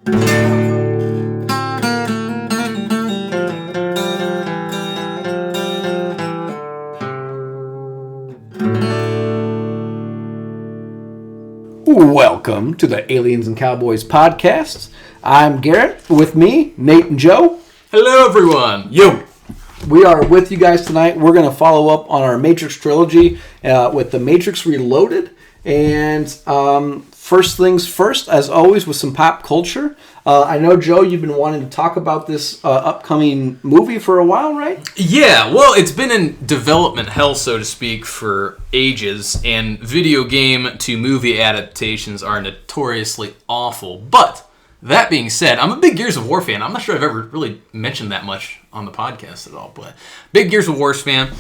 Welcome to the Aliens and Cowboys podcast. I'm Garrett. With me, Nate and Joe. Hello, everyone. Yo. We are with you guys tonight. We're going to follow up on our Matrix trilogy with The Matrix Reloaded. And first things first, as always, with some pop culture. I know, Joe, you've been wanting to talk about this upcoming movie for a while, right? Yeah, well, it's been in development hell, so to speak, for ages. And video game to movie adaptations are notoriously awful. But that being said, I'm a big Gears of War fan. I'm not sure I've ever really mentioned that much on the podcast at all, but big Gears of War fan.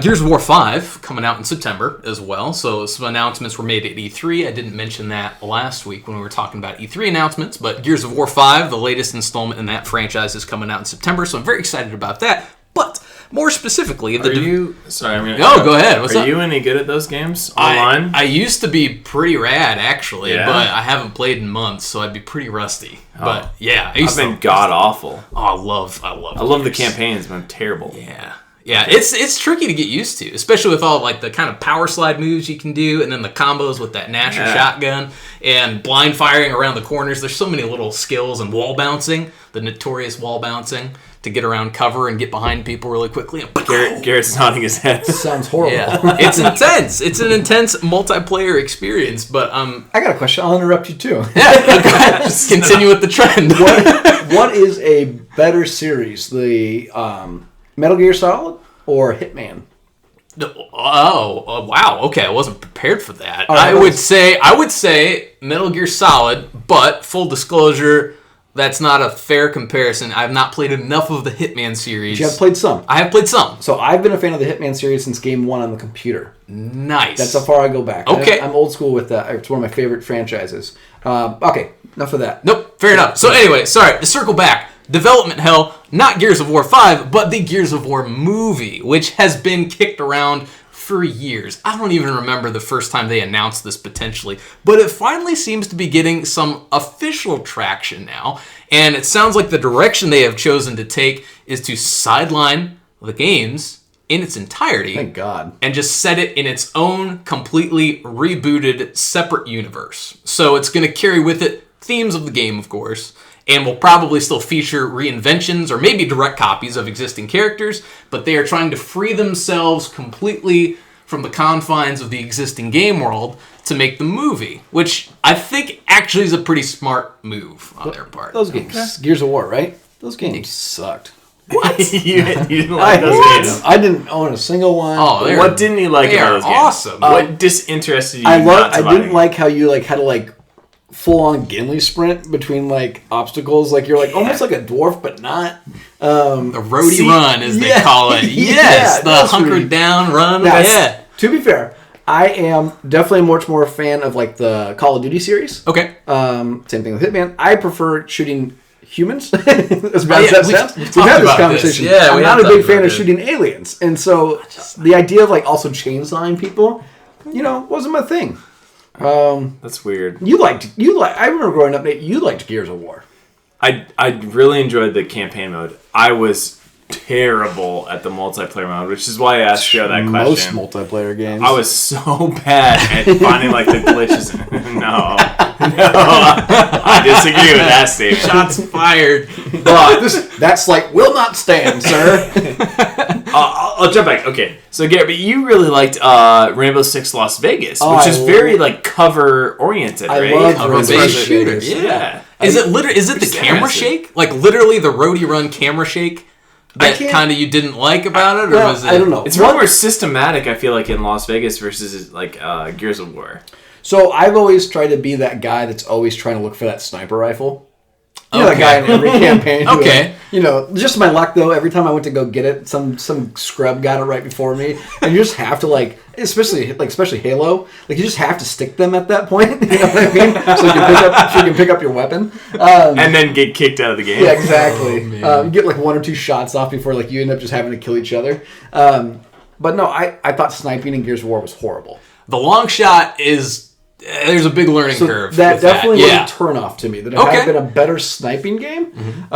Gears of War 5 coming out in September as well, so some announcements were made at E3. I didn't mention that last week when we were talking about E3 announcements, but Gears of War 5, the latest installment in that franchise, is coming out in September, so I'm very excited about that. But more specifically, go ahead. What's up? Are you any good at those games online? I used to be pretty rad, actually, but I haven't played in months, so I'd be pretty rusty. Oh. But yeah, I've been god awful. Oh, I love the campaigns, but I'm terrible. Yeah, it's tricky to get used to, especially with all like the kind of power slide moves you can do, and then the combos with that Nasher shotgun and blind firing around the corners. There's so many little skills, and wall bouncing, the notorious wall bouncing, to get around cover and get behind people really quickly. Garrett's nodding his head. Sounds horrible. Yeah, it's intense. It's an intense multiplayer experience, but I got a question. I'll interrupt you too. Yeah, just continue with the trend. What is a better series, the Metal Gear Solid or Hitman? Oh, wow. Okay, I wasn't prepared for that. I would say Metal Gear Solid, but full disclosure, that's not a fair comparison. I've not played enough of the Hitman series. But you have played some. I have played some. So I've been a fan of the Hitman series since game one on the computer. Nice. That's how far I go back. Okay. I'm old school with that. It's one of my favorite franchises. Okay, enough of that. Nope, fair enough. So anyway, sorry, to circle back. Development hell, not Gears of War 5, but the Gears of War movie, which has been kicked around for years. I don't even remember the first time they announced this potentially, but it finally seems to be getting some official traction now, and it sounds like the direction they have chosen to take is to sideline the games in its entirety. Thank God. And just set it in its own completely rebooted separate universe. So it's going to carry with it themes of the game, of course, and will probably still feature reinventions or maybe direct copies of existing characters, but they are trying to free themselves completely from the confines of the existing game world to make the movie, which I think actually is a pretty smart move on their part. Those games, Gears of War, right? Those games sucked. What? you didn't like those games? I didn't own a single one. Oh, what didn't you like about those games? Awesome. What disinterested you? I didn't like how you had to full-on Gimli sprint between obstacles, you're almost like a dwarf but not. The roadie run, as they call it. Yes, the hunkered down run. Now, to be fair, I am definitely much more a fan of the Call of Duty series. Okay. Same thing with Hitman. I prefer shooting humans. As bad as that sounds. We've had this conversation. Yeah, I'm not a big fan of shooting aliens, and so the idea of also chainsawing people, wasn't my thing. That's weird. I remember growing up, Nate, you liked Gears of War. I really enjoyed the campaign mode. I was terrible at the multiplayer mode, which is why I asked Joe that question. Most multiplayer games. I was so bad at finding the glitches. No, I disagree with that statement. Shots fired. But that's will not stand, sir. I'll jump back. Okay, so Garrett, but you really liked Rainbow Six Las Vegas, which is very cover oriented, right? I love cover-based shooters. Yeah. Is it the camera shake? Literally the roadie run camera shake? That kind of you didn't like about it, or was it? I don't know. It's more systematic. I feel in Las Vegas versus Gears of War. So I've always tried to be that guy that's always trying to look for that sniper rifle. That guy in every campaign. Okay. Just my luck though. Every time I went to go get it, some scrub got it right before me, and you just have to especially Halo, you just have to stick them at that point. You know what I mean? So you can pick up your weapon, and then get kicked out of the game. Yeah, exactly. You get one or two shots off before you end up just having to kill each other. But no, I thought sniping in Gears of War was horrible. The long shot is there's a big learning curve. That definitely was a turn-off to me. That it had been a better sniping game. Mm-hmm.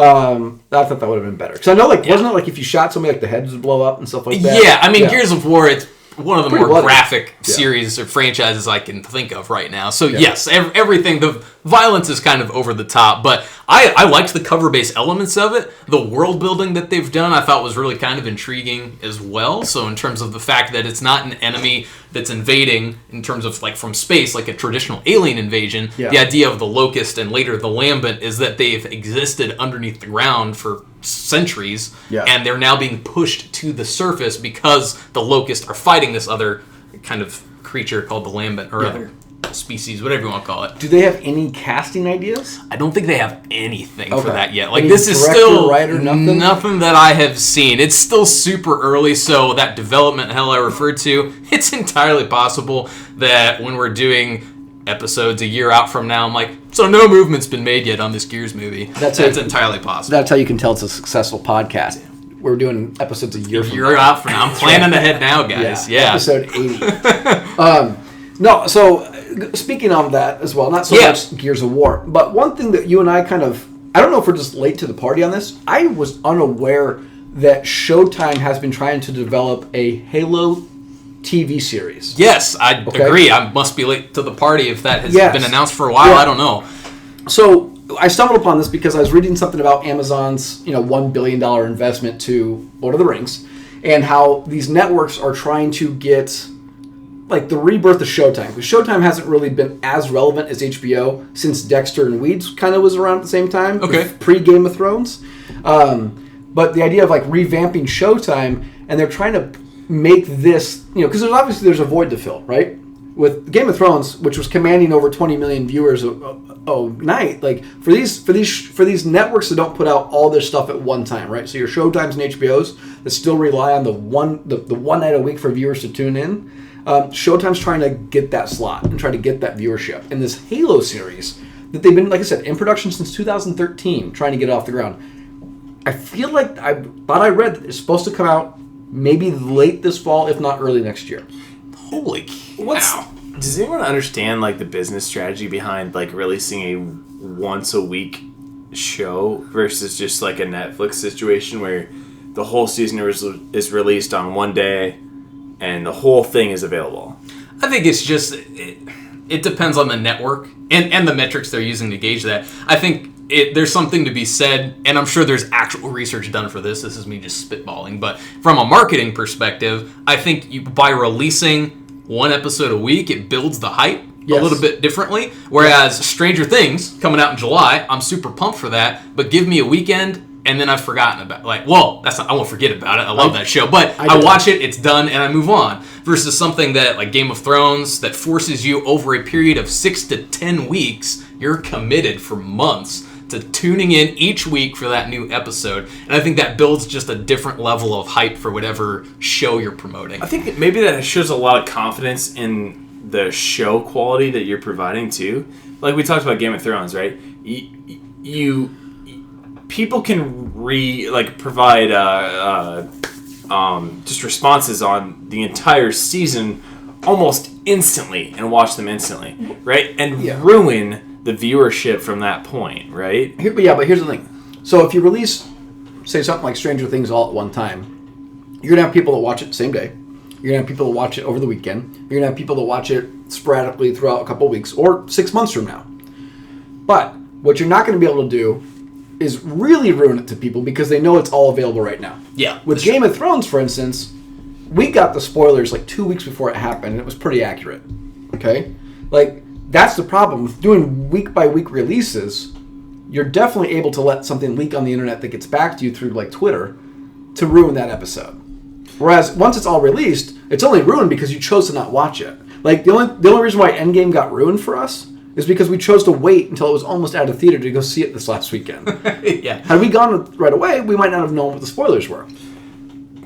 I thought that would have been better. Because I know, wasn't it like if you shot somebody, like the heads would blow up and stuff like that? Yeah, I mean, Gears of War, it's one of the more bloody. graphic series or franchises I can think of right now. So yes, everything, the violence is kind of over the top, but I liked the cover-based elements of it. The world building that they've done I thought was really kind of intriguing as well. So in terms of the fact that it's not an enemy that's invading in terms of from space, like a traditional alien invasion, the idea of the Locust and later the Lambent is that they've existed underneath the ground for centuries, and they're now being pushed to the surface because the Locusts are fighting this other kind of creature called the Lambent, or other species, whatever you want to call it. Do they have any casting ideas? I don't think they have anything for that yet. Any this is director, still writer, nothing that I have seen. It's still super early, so that development hell I referred to, it's entirely possible that when we're doing episodes a year out from now, I'm like, so no movement's been made yet on this Gears movie. That's entirely possible. That's how you can tell it's a successful podcast. We're doing episodes a year from now. Out from now. I'm planning ahead now, guys. Yeah. Episode 80. No, so speaking of that as well, not so much Gears of War, but one thing that you and I I don't know if we're just late to the party on this. I was unaware that Showtime has been trying to develop a Halo TV series. Yes, I agree. I must be late to the party if that has been announced for a while. I don't know. So I stumbled upon this because I was reading something about Amazon's $1 billion investment to Lord of the Rings, and how these networks are trying to get the rebirth of Showtime. Because Showtime hasn't really been as relevant as HBO since Dexter and Weeds kind of was around at the same time. Pre-Game of Thrones. But the idea of revamping Showtime, and they're trying to make this, because there's a void to fill, right? With Game of Thrones, which was commanding over 20 million viewers a night, for these networks that don't put out all their stuff at one time, right? So your Showtimes and HBOs that still rely on the one night a week for viewers to tune in. Showtime's trying to get that slot and try to get that viewership. And this Halo series that they've been, like I said, in production since 2013, trying to get it off the ground. I feel like I thought I read that it's supposed to come out maybe late this fall, if not early next year. Holy cow. Does anyone understand the business strategy behind releasing a once a week show versus just a Netflix situation where the whole season is released on one day and the whole thing is available? I think it's just it depends on the network and the metrics they're using to gauge that. I think there's something to be said, and I'm sure there's actual research done for this. This is me just spitballing, but from a marketing perspective, I think by releasing one episode a week, it builds the hype a little bit differently. Whereas Stranger Things coming out in July, I'm super pumped for that. But give me a weekend, and then I've forgotten about it. I won't forget about it. I love that show, but I watch it, it's done, and I move on. Versus something that Game of Thrones that forces you over a period of 6 to 10 weeks, you're committed for months to tuning in each week for that new episode. And I think that builds just a different level of hype for whatever show you're promoting. I think maybe that shows a lot of confidence in the show quality that you're providing too. Like we talked about Game of Thrones, right? People can provide just responses on the entire season almost instantly and watch them instantly, right? And ruin the viewership from that point, right? But here's the thing. So if you release, say, something like Stranger Things all at one time, you're going to have people that watch it the same day. You're going to have people that watch it over the weekend. You're going to have people that watch it sporadically throughout a couple of weeks or 6 months from now. But what you're not going to be able to do is really ruin it to people because they know it's all available right now. Yeah. With Game of Thrones, for instance, we got the spoilers 2 weeks before it happened, and it was pretty accurate. Okay? That's the problem. With doing week-by-week releases, you're definitely able to let something leak on the internet that gets back to you through, Twitter to ruin that episode. Whereas, once it's all released, it's only ruined because you chose to not watch it. The only reason why Endgame got ruined for us is because we chose to wait until it was almost out of theater to go see it this last weekend. Had we gone right away, we might not have known what the spoilers were.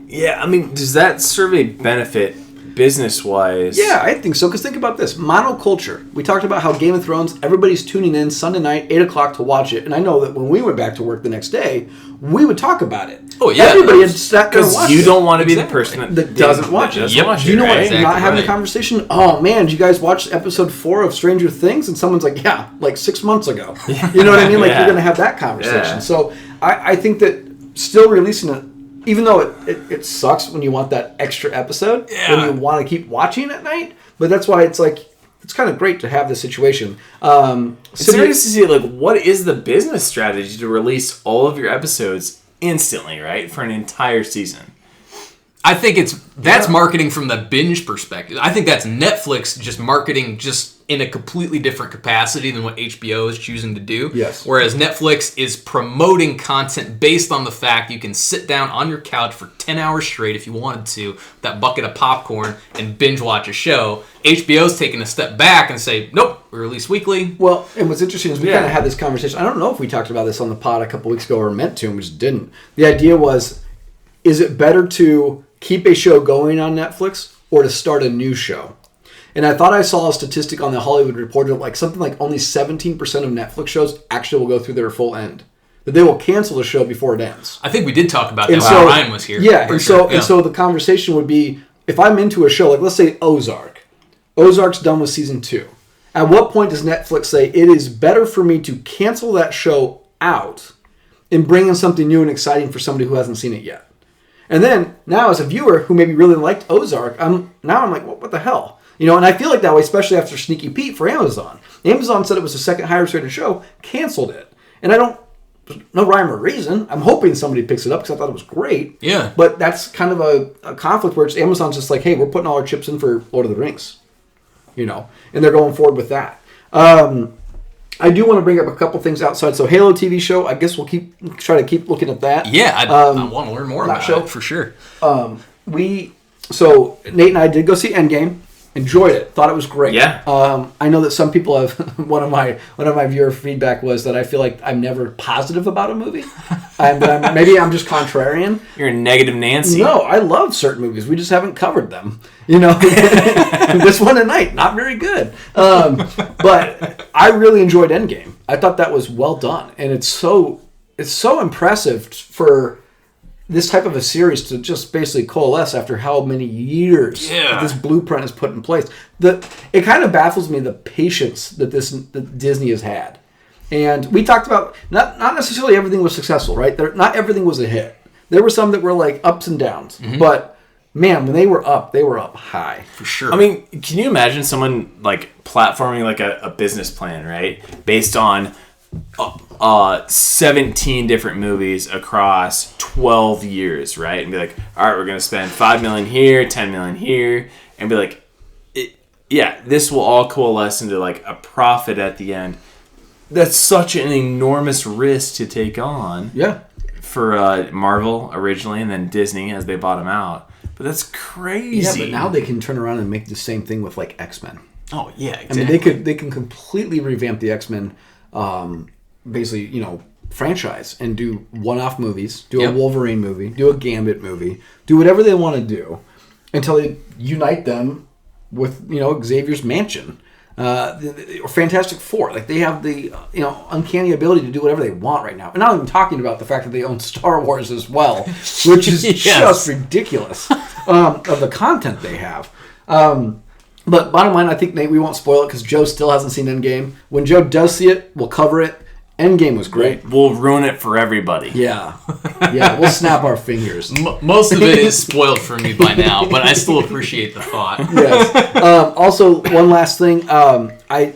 Yeah, I mean, does that serve a benefit business-wise. Yeah, I think so. Because think about this. Monoculture. We talked about how Game of Thrones, everybody's tuning in Sunday night, 8 o'clock to watch it. And I know that when we went back to work the next day, we would talk about it. Oh, yeah. Everybody had sat there and watched it. Because you don't want to be the person that doesn't watch it. Watch you know what? Exactly Not having right. a conversation. Oh man, did you guys watch episode 4 of Stranger Things? And someone's like, yeah, like 6 months ago. You know what I mean? Like you're gonna have that conversation. Yeah. So I think that still releasing it, even though it sucks when you want that extra episode, when you want to keep watching at night. But that's why it's like it's kind of great to have this situation. It's serious to see like what is the business strategy to release all of your episodes instantly, right, for an entire season. I think that's marketing from the binge perspective. I think that's Netflix just marketing just in a completely different capacity than what HBO is choosing to do. Yes. Whereas Netflix is promoting content based on the fact you can sit down on your couch for 10 hours straight if you wanted to, with that bucket of popcorn, and binge watch a show. HBO's taking a step back and say, nope, we release weekly. Well, and what's interesting is we kind of had this conversation. I don't know if we talked about this on the pod a couple weeks ago or meant to, and we just didn't. The idea was, is it better to keep a show going on Netflix or to start a new show? And I thought I saw a statistic on the Hollywood Reporter that something like only 17% of Netflix shows actually will go through their full end. That they will cancel the show before it ends. I think we did talk about that when Ryan was here. Yeah, and so the conversation would be, if I'm into a show, like let's say Ozark. Ozark's done with season 2. At what point does Netflix say, it is better for me to cancel that show out and bring in something new and exciting for somebody who hasn't seen it yet? And then, now as a viewer who maybe really liked Ozark, I'm like, well, what the hell? And I feel like that way, especially after Sneaky Pete for Amazon. Amazon said it was the second highest rated show, canceled it. And there's no rhyme or reason. I'm hoping somebody picks it up because I thought it was great. Yeah. But that's kind of a conflict where Amazon's just like, hey, we're putting all our chips in for Lord of the Rings. And they're going forward with that. I do want to bring up a couple things outside. So Halo TV show, I guess we'll try to keep looking at that. Yeah, I want to learn more about it for sure. So Nate and I did go see Endgame. Enjoyed it. Thought it was great. Yeah. I know that some people have one of my viewer feedback was that I feel like I'm never positive about a movie. Maybe I'm just contrarian. You're a negative Nancy. No, I love certain movies. We just haven't covered them. This one tonight, not very good. But I really enjoyed Endgame. I thought that was well done, and it's so impressive for this type of a series to just basically coalesce after how many years this blueprint is put in place. It kind of baffles me the patience that Disney has had. And we talked about not necessarily everything was successful, right? Not everything was a hit. There were some that were like ups and downs. Mm-hmm. But man, when they were up high. For sure. I mean, can you imagine someone like platforming like a business plan, right? Based on 17 different movies across 12 years, right? And be like, all right, we're going to spend $5 million here, $10 million here, and be like, this will all coalesce into like a profit at the end. That's such an enormous risk to take on. Yeah. For Marvel originally, and then Disney as they bought them out. But that's crazy. Yeah, but now they can turn around and make the same thing with like X-Men. Oh yeah, exactly. I mean, they can completely revamp the X-Men. Basically, franchise and do one-off movies, do a Wolverine movie, do a Gambit movie, do whatever they want to do until they unite them with, Xavier's Mansion, or Fantastic Four. Like they have the, uncanny ability to do whatever they want right now. And not even talking about the fact that they own Star Wars as well, which is just ridiculous of the content they have. But bottom line, I think, Nate, we won't spoil it because Joe still hasn't seen Endgame. When Joe does see it, we'll cover it. Endgame was great. We'll ruin it for everybody. Yeah, we'll snap our fingers. Most of it is spoiled for me by now, but I still appreciate the thought. Yes. Also, one last thing. What was I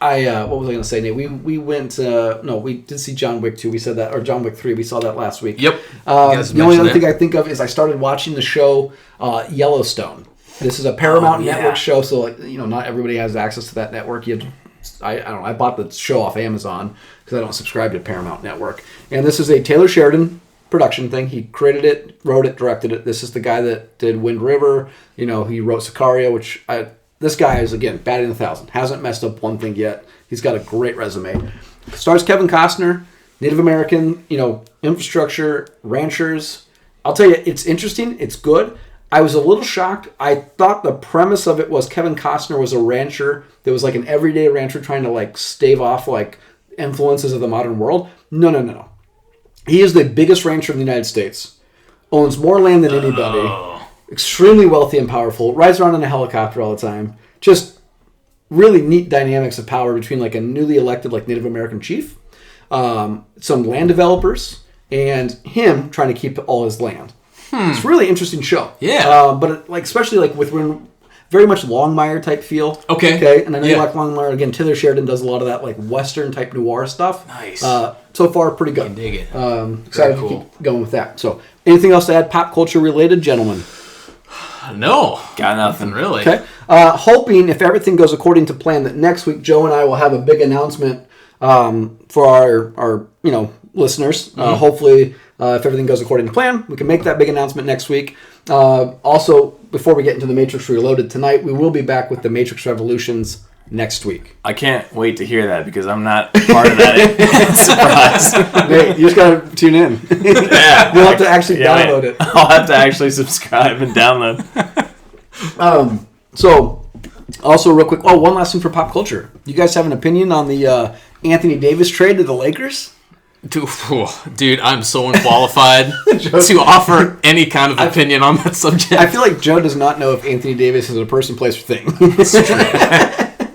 going to say, Nate? We went. We did see John Wick 2. We said that, or John Wick 3. We saw that last week. Yep. The only other thing I think of is I started watching the show Yellowstone. This is a Paramount Network show, so not everybody has access to that network. I don't know. I bought the show off Amazon because I don't subscribe to Paramount Network. And this is a Taylor Sheridan production thing. He created it, wrote it, directed it. This is the guy that did Wind River. He wrote Sicario, which this guy is, again, batting 1,000. Hasn't messed up one thing yet. He's got a great resume. Stars Kevin Costner, Native American, infrastructure, ranchers. I'll tell you, it's interesting. It's good. I was a little shocked. I thought the premise of it was Kevin Costner was a rancher that was like an everyday rancher trying to like stave off like influences of the modern world. No. He is the biggest rancher in the United States. Owns more land than anybody. Extremely wealthy and powerful. Rides around in a helicopter all the time. Just really neat dynamics of power between like a newly elected like Native American chief, some land developers, and him trying to keep all his land. It's a really interesting show. Yeah. But like especially like with very much Longmire type feel. Okay. And I know you like Longmire. Again, Taylor Sheridan does a lot of that like Western type noir stuff. Nice. So far, pretty good. I dig it. Excited to keep going with that. So anything else to add pop culture related, gentlemen? No. Got nothing. Really. Okay. Hoping if everything goes according to plan that next week Joe and I will have a big announcement for our listeners. Hopefully, if everything goes according to plan, we can make that big announcement next week. Also, before we get into the Matrix Reloaded tonight, we will be back with the Matrix Revolutions next week. I can't wait to hear that because I'm not part of that surprise. Nate, you just gotta tune in. Yeah, You'll have to actually download it. I'll have to actually subscribe and download. So, also real quick, one last thing for pop culture. You guys have an opinion on the Anthony Davis trade to the Lakers? Dude, I'm so unqualified to offer any kind of opinion on that subject. I feel like Joe does not know if Anthony Davis is a person, place, or thing. It's true.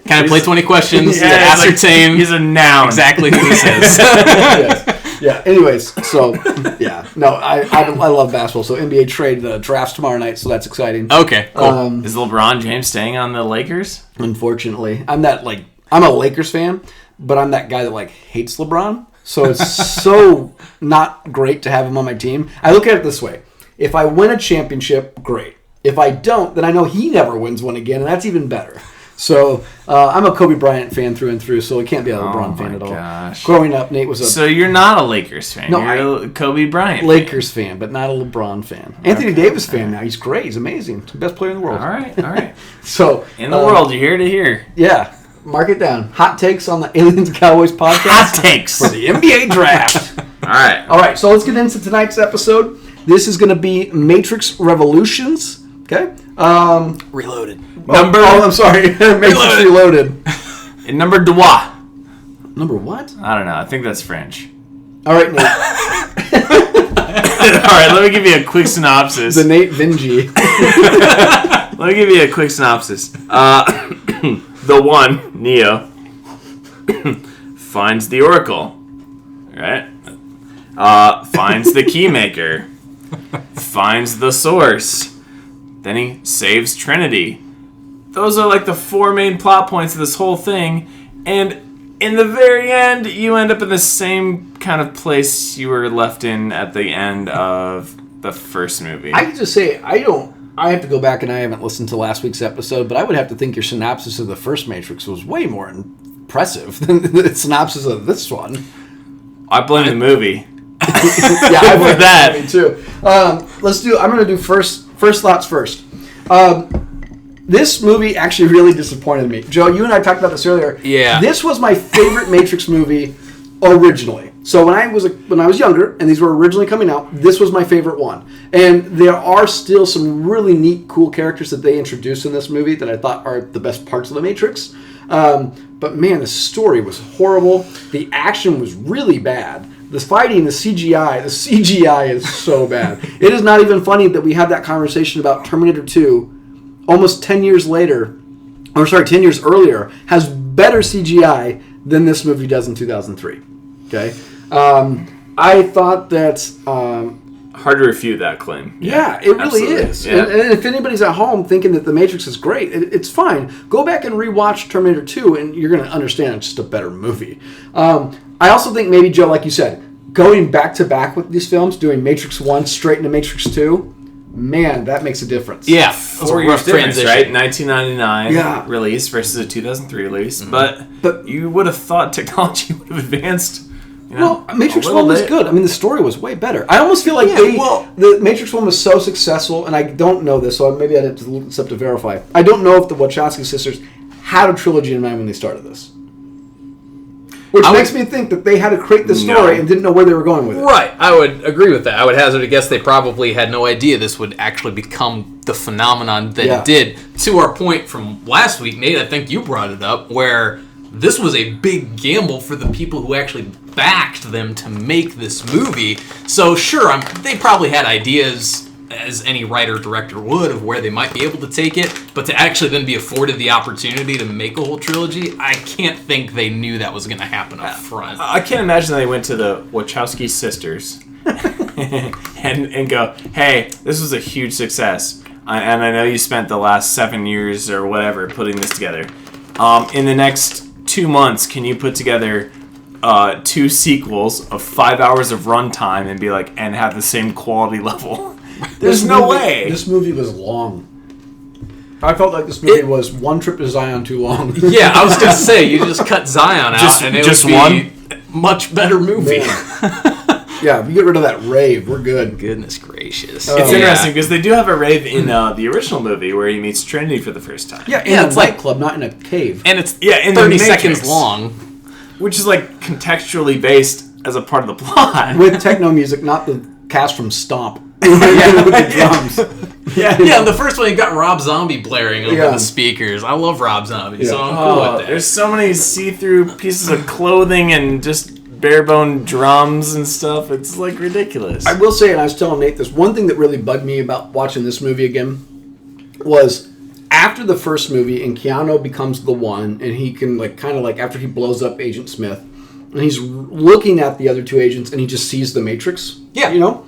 Can I play 20 questions to ascertain he's a noun. Exactly who this is? Yes. Yeah. Anyways, so yeah, no, I love basketball. So NBA trade the drafts tomorrow night, so that's exciting. Okay, cool. Is LeBron James staying on the Lakers? Unfortunately, I'm a Lakers fan, but I'm that guy that like hates LeBron. So it's so not great to have him on my team. I look at it this way: if I win a championship, great. If I don't, then I know he never wins one again, and that's even better. So I'm a Kobe Bryant fan through and through, so I can't be a LeBron fan at all. Gosh. Growing up, Nate was a So you're not a Lakers fan. No, you're a Kobe Bryant Lakers fan, but not a LeBron fan. Anthony Davis fan now. He's great. He's amazing. He's the best player in the world. All right. So In the world, you're here to hear. Yeah. Mark it down. Hot takes on the Aliens and Cowboys podcast. Hot takes. For the NBA draft. All right. So let's get into tonight's episode. This is going to be Matrix Revolutions. Okay. Reloaded. I'm sorry. Matrix Reloaded. And number trois. Number what? I don't know. I think that's French. All right, Nate. All right, let me give you a quick synopsis. The Nate Vinci. Let me give you a quick synopsis. The one, Neo, finds the Oracle, right? Finds the Keymaker, finds the Source, then he saves Trinity. Those are like the four main plot points of this whole thing, and in the very end, you end up in the same kind of place you were left in at the end of the first movie. I can just say, I have to go back and I haven't listened to last week's episode, but I would have to think your synopsis of the first Matrix was way more impressive than the synopsis of this one. I blame the movie. Yeah, I blame that. the movie too. I'm going to do first thoughts first. This movie actually really disappointed me. Joe, you and I talked about this earlier. Yeah. This was my favorite Matrix movie originally. So when I was younger and these were originally coming out, this was my favorite one. And there are still some really neat, cool characters that they introduced in this movie that I thought are the best parts of the Matrix. But man, the story was horrible. The action was really bad. The fighting, the CGI is so bad. It is not even funny that we had that conversation about Terminator 2 almost 10 years later, 10 years earlier, has better CGI than this movie does in 2003. Okay? I thought that... Hard to refute that claim. Yeah, it really is. Yeah. And if anybody's at home thinking that The Matrix is great, it's fine. Go back and rewatch Terminator 2 and you're going to understand it's just a better movie. I also think maybe, Joe, like you said, going back to back with these films, doing Matrix 1 straight into Matrix 2, man, that makes a difference. Yeah. 4 years difference, right? 1999 release versus a 2003 release. Mm-hmm. But you would have thought technology would have advanced. Well, Matrix 1 was good. I mean, the story was way better. I almost feel like the Matrix 1 was so successful, and I don't know this, so maybe I have to look this up to verify. I don't know if the Wachowski sisters had a trilogy in mind when they started this. Which makes me think that they had to create the story and didn't know where they were going with it. Right, I would agree with that. I would hazard a guess they probably had no idea this would actually become the phenomenon that it did. To our point from last week, Nate, I think you brought it up, where this was a big gamble for the people who actually backed them to make this movie. So sure, they probably had ideas, as any writer or director would, of where they might be able to take it, but to actually then be afforded the opportunity to make a whole trilogy, I can't think they knew that was going to happen up front. I can't imagine they went to the Wachowski sisters and go, hey, this was a huge success, and I know you spent the last 7 years or whatever putting this together. In the next 2 months, can you put together 2 sequels of 5 hours of runtime and be like, and have the same quality level? There's no way. This movie was long. I felt like this movie was one trip to Zion too long. Yeah, I was going to say, you just cut Zion out and it would be a much better movie. Yeah, if you get rid of that rave, we're good. Goodness gracious. It's interesting because they do have a rave in the original movie where he meets Trinity for the first time. Yeah, in a nightclub, not in a cave. And it's in 30 seconds long. Which is like contextually based as a part of the plot. With techno music, not the cast from Stomp. With the drums. Yeah, in the first one you got Rob Zombie blaring over the speakers. I love Rob Zombie, so I'm cool with that. There's so many see-through pieces of clothing and just bare-bone drums and stuff. It's like ridiculous. I will say, and I was telling Nate this, one thing that really bugged me about watching this movie again was after the first movie and Keanu becomes the one, and he can after he blows up Agent Smith, and he's looking at the other 2 agents and he just sees the Matrix. Yeah. You know?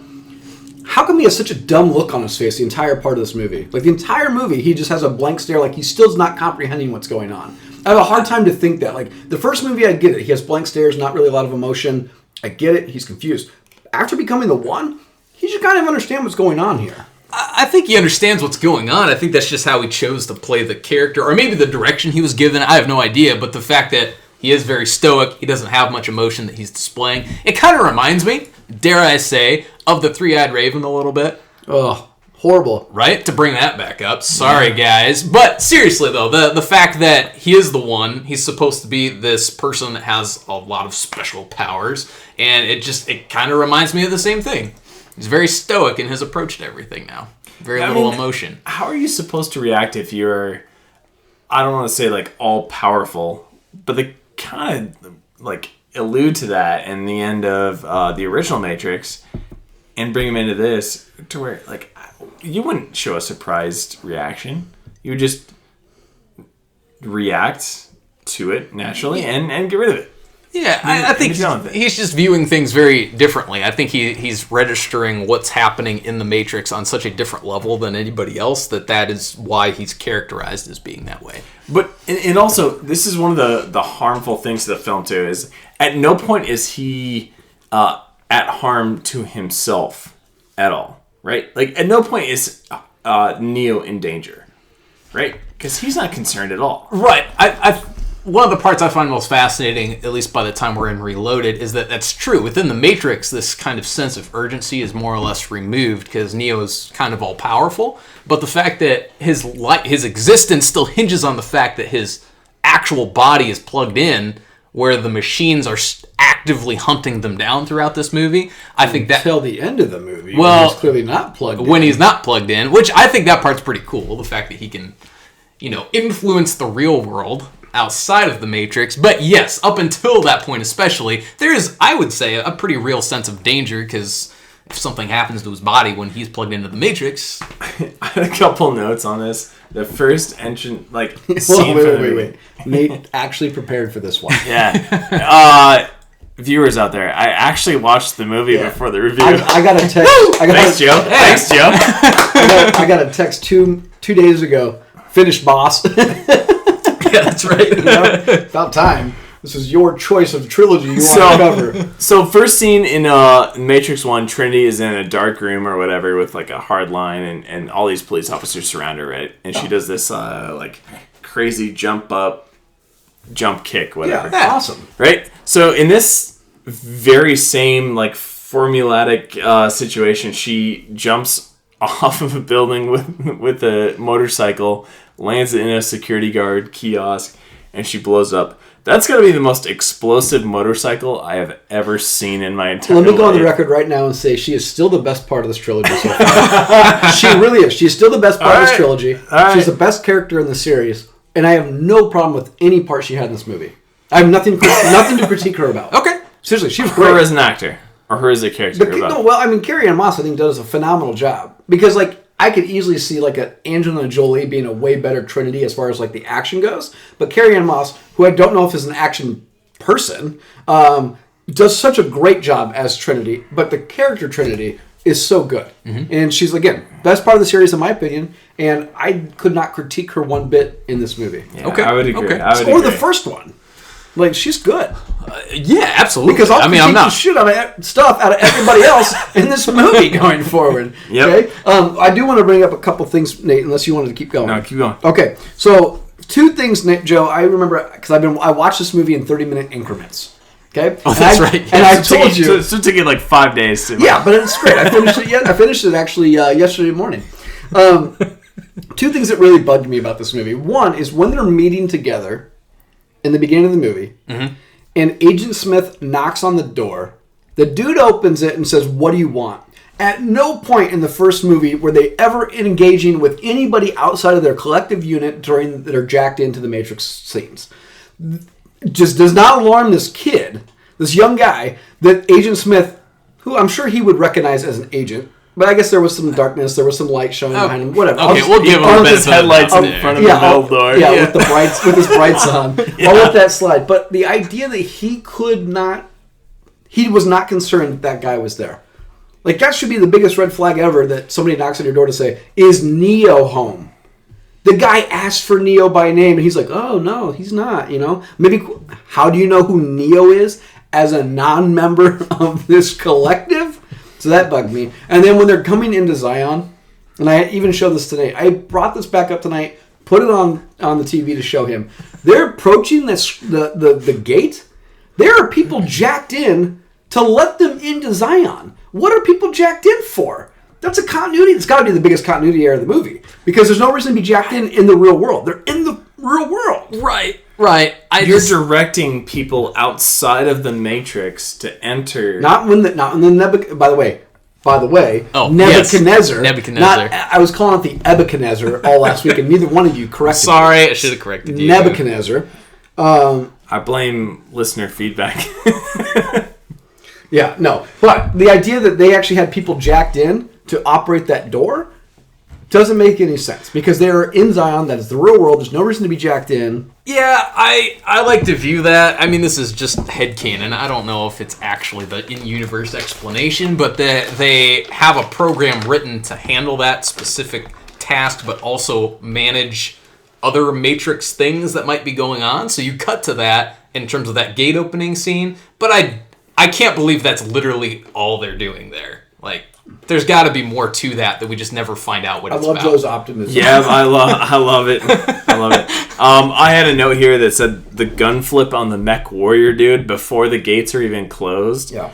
How come he has such a dumb look on his face the entire part of this movie? Like, the entire movie, he just has a blank stare, like he still's not comprehending what's going on. I have a hard time to think that. Like, the first movie, I get it. He has blank stares, not really a lot of emotion. I get it. He's confused. After becoming the one, he should kind of understand what's going on here. I think he understands what's going on. I think that's just how he chose to play the character, or maybe the direction he was given. I have no idea, but the fact that he is very stoic, he doesn't have much emotion that he's displaying. It kind of reminds me, dare I say, of the Three-Eyed Raven a little bit. Ugh, horrible. Right? To bring that back up. Sorry, guys. But seriously, though, the fact that he is the one, he's supposed to be this person that has a lot of special powers, and it kind of reminds me of the same thing. He's very stoic in his approach to everything now. Very little emotion. How are you supposed to react if you're, I don't want to say like all powerful, but they kind of like allude to that in the end of the original Matrix and bring him into this to where like you wouldn't show a surprised reaction. You would just react to it naturally and get rid of it. Yeah, I think he's just viewing things very differently. I think he's registering what's happening in the Matrix on such a different level than anybody else that is why he's characterized as being that way. But and also, this is one of the harmful things to the film too, is at no point is he at harm to himself at all, right? Like at no point is Neo in danger, right? Because he's not concerned at all. Right. One of the parts I find most fascinating, at least by the time we're in Reloaded, is that that's true. Within the Matrix, this kind of sense of urgency is more or less removed because Neo is kind of all-powerful. But the fact that his existence still hinges on the fact that his actual body is plugged in, where the machines are actively hunting them down throughout this movie, I think that... Until the end of the movie, well, when he's clearly not plugged in. When he's not plugged in, which I think that part's pretty cool, the fact that he can, influence the real world outside of the Matrix. But yes, up until that point especially, there is, I would say, a pretty real sense of danger, because if something happens to his body when he's plugged into the Matrix... I had a couple notes on this. The first entrance, scene... Wait. Nate actually prepared for this one. Yeah. Viewers out there, I actually watched the movie before the review. I got a text. Thanks, Joe. Thanks, Joe. I got a text two days ago. Finished, boss. Yeah, that's right. About time. This is your choice of trilogy you want to cover. So first scene in Matrix 1, Trinity is in a dark room or whatever with like a hard line and all these police officers surround her, right? And she does this crazy jump kick, whatever. Yeah, awesome. Right? So in this very same formulatic situation, she jumps off of a building with a motorcycle, lands in a security guard kiosk, and she blows up That's got to be the most explosive motorcycle I have ever seen in my entire life. Let me go on the record right now and say she is still the best part of this trilogy so far. She really is. She's still the best part of this trilogy. She's the best character in the series. And I have no problem with any part she had in this movie. I have nothing to critique her about. Okay. Seriously, she was great. Her as an actor. Or her as a character. Carrie Ann Moss, I think, does a phenomenal job. Because, I could easily see, an Angelina Jolie being a way better Trinity as far as, the action goes. But Carrie Ann Moss, who I don't know if is an action person, does such a great job as Trinity. But the character Trinity is so good. Mm-hmm. And she's, again, best part of the series, in my opinion. And I could not critique her one bit in this movie. Yeah, okay. I would agree. Okay. Or the first one. She's good. Yeah, absolutely. Because I'm not shit out of stuff out of everybody else in this movie going forward. Yep. Okay. I do want to bring up a couple things, Nate, unless you wanted to keep going. No, keep going. Okay. So 2 things, Nate, Joe. I remember because I watched this movie in 30-minute increments. Okay. Oh, that's right. And I told you. So it took you 5 days to. Yeah, but it's great. I finished it actually yesterday morning. 2 things that really bugged me about this movie. One is when they're meeting together in the beginning of the movie, mm-hmm. and Agent Smith knocks on the door. The dude opens it and says, "What do you want?" At no point in the first movie were they ever engaging with anybody outside of their collective unit during their jacked into the Matrix scenes. Just does not alarm this kid, this young guy, that Agent Smith, who I'm sure he would recognize as an agent, but I guess there was some darkness, there was some light showing behind him, whatever. Okay, we'll give him a bit of headlights in front of the middle door. Yeah, with his brights on. I'll let that slide. But the idea that he was not concerned that guy was there. That should be the biggest red flag ever, that somebody knocks on your door to say, "Is Neo home?" The guy asked for Neo by name, and he's like, "Oh, no, he's not," Maybe, how do you know who Neo is as a non-member of this collective? So that bugged me. And then when they're coming into Zion, and I even showed this today, I brought this back up tonight, put it on the TV to show him. They're approaching the gate. There are people jacked in to let them into Zion. What are people jacked in for? That's a continuity. It's got to be the biggest continuity error of the movie. Because there's no reason to be jacked in the real world. They're in the real world. Right. You're directing people outside of the Matrix to enter. Not when the Nebuchadnezzar. By the way, Nebuchadnezzar. Yes. Nebuchadnezzar. I was calling it the Ebuchadnezzar all last week, and neither one of you corrected me. Sorry, I should have corrected you. Nebuchadnezzar. I blame listener feedback. Yeah, no. But the idea that they actually had people jacked in to operate that door doesn't make any sense, because they're in Zion. That is the real world. There's no reason to be jacked in. Yeah, I like to view that. I mean, this is just headcanon. I don't know if it's actually the in-universe explanation, but they have a program written to handle that specific task, but also manage other Matrix things that might be going on. So you cut to that in terms of that gate opening scene, but I can't believe that's literally all they're doing there. There's got to be more to that we just never find out what it's about. I love Joe's optimism. Yeah, I love it. I love it. I had a note here that said the gun flip on the mech warrior dude before the gates are even closed. Yeah.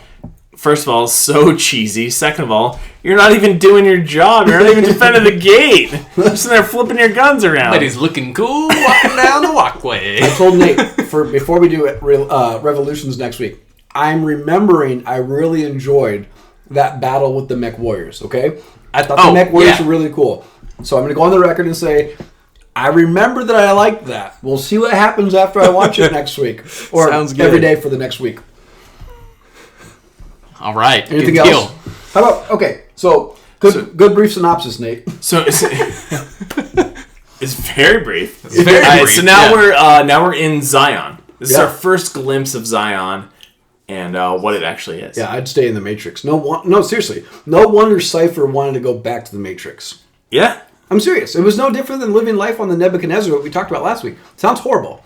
First of all, so cheesy. Second of all, you're not even doing your job. You're not even defending the gate. You're just there flipping your guns around. But he's looking cool walking down the walkway. I told Nate, before we do Revolutions next week, I'm remembering I really enjoyed that battle with the mech warriors, okay? I thought the mech warriors were really cool. So I'm going to go on the record and say, I remember that I liked that. We'll see what happens after I watch it next week. Or every day for the next week. All right. Anything else? How about, okay, so good brief synopsis, Nate. So it's very brief. It's very brief. So now we're in Zion. This is our first glimpse of Zion. And what it actually is. Yeah, I'd stay in the Matrix. No, seriously. No wonder Cypher wanted to go back to the Matrix. Yeah. I'm serious. It was no different than living life on the Nebuchadnezzar that we talked about last week. Sounds horrible.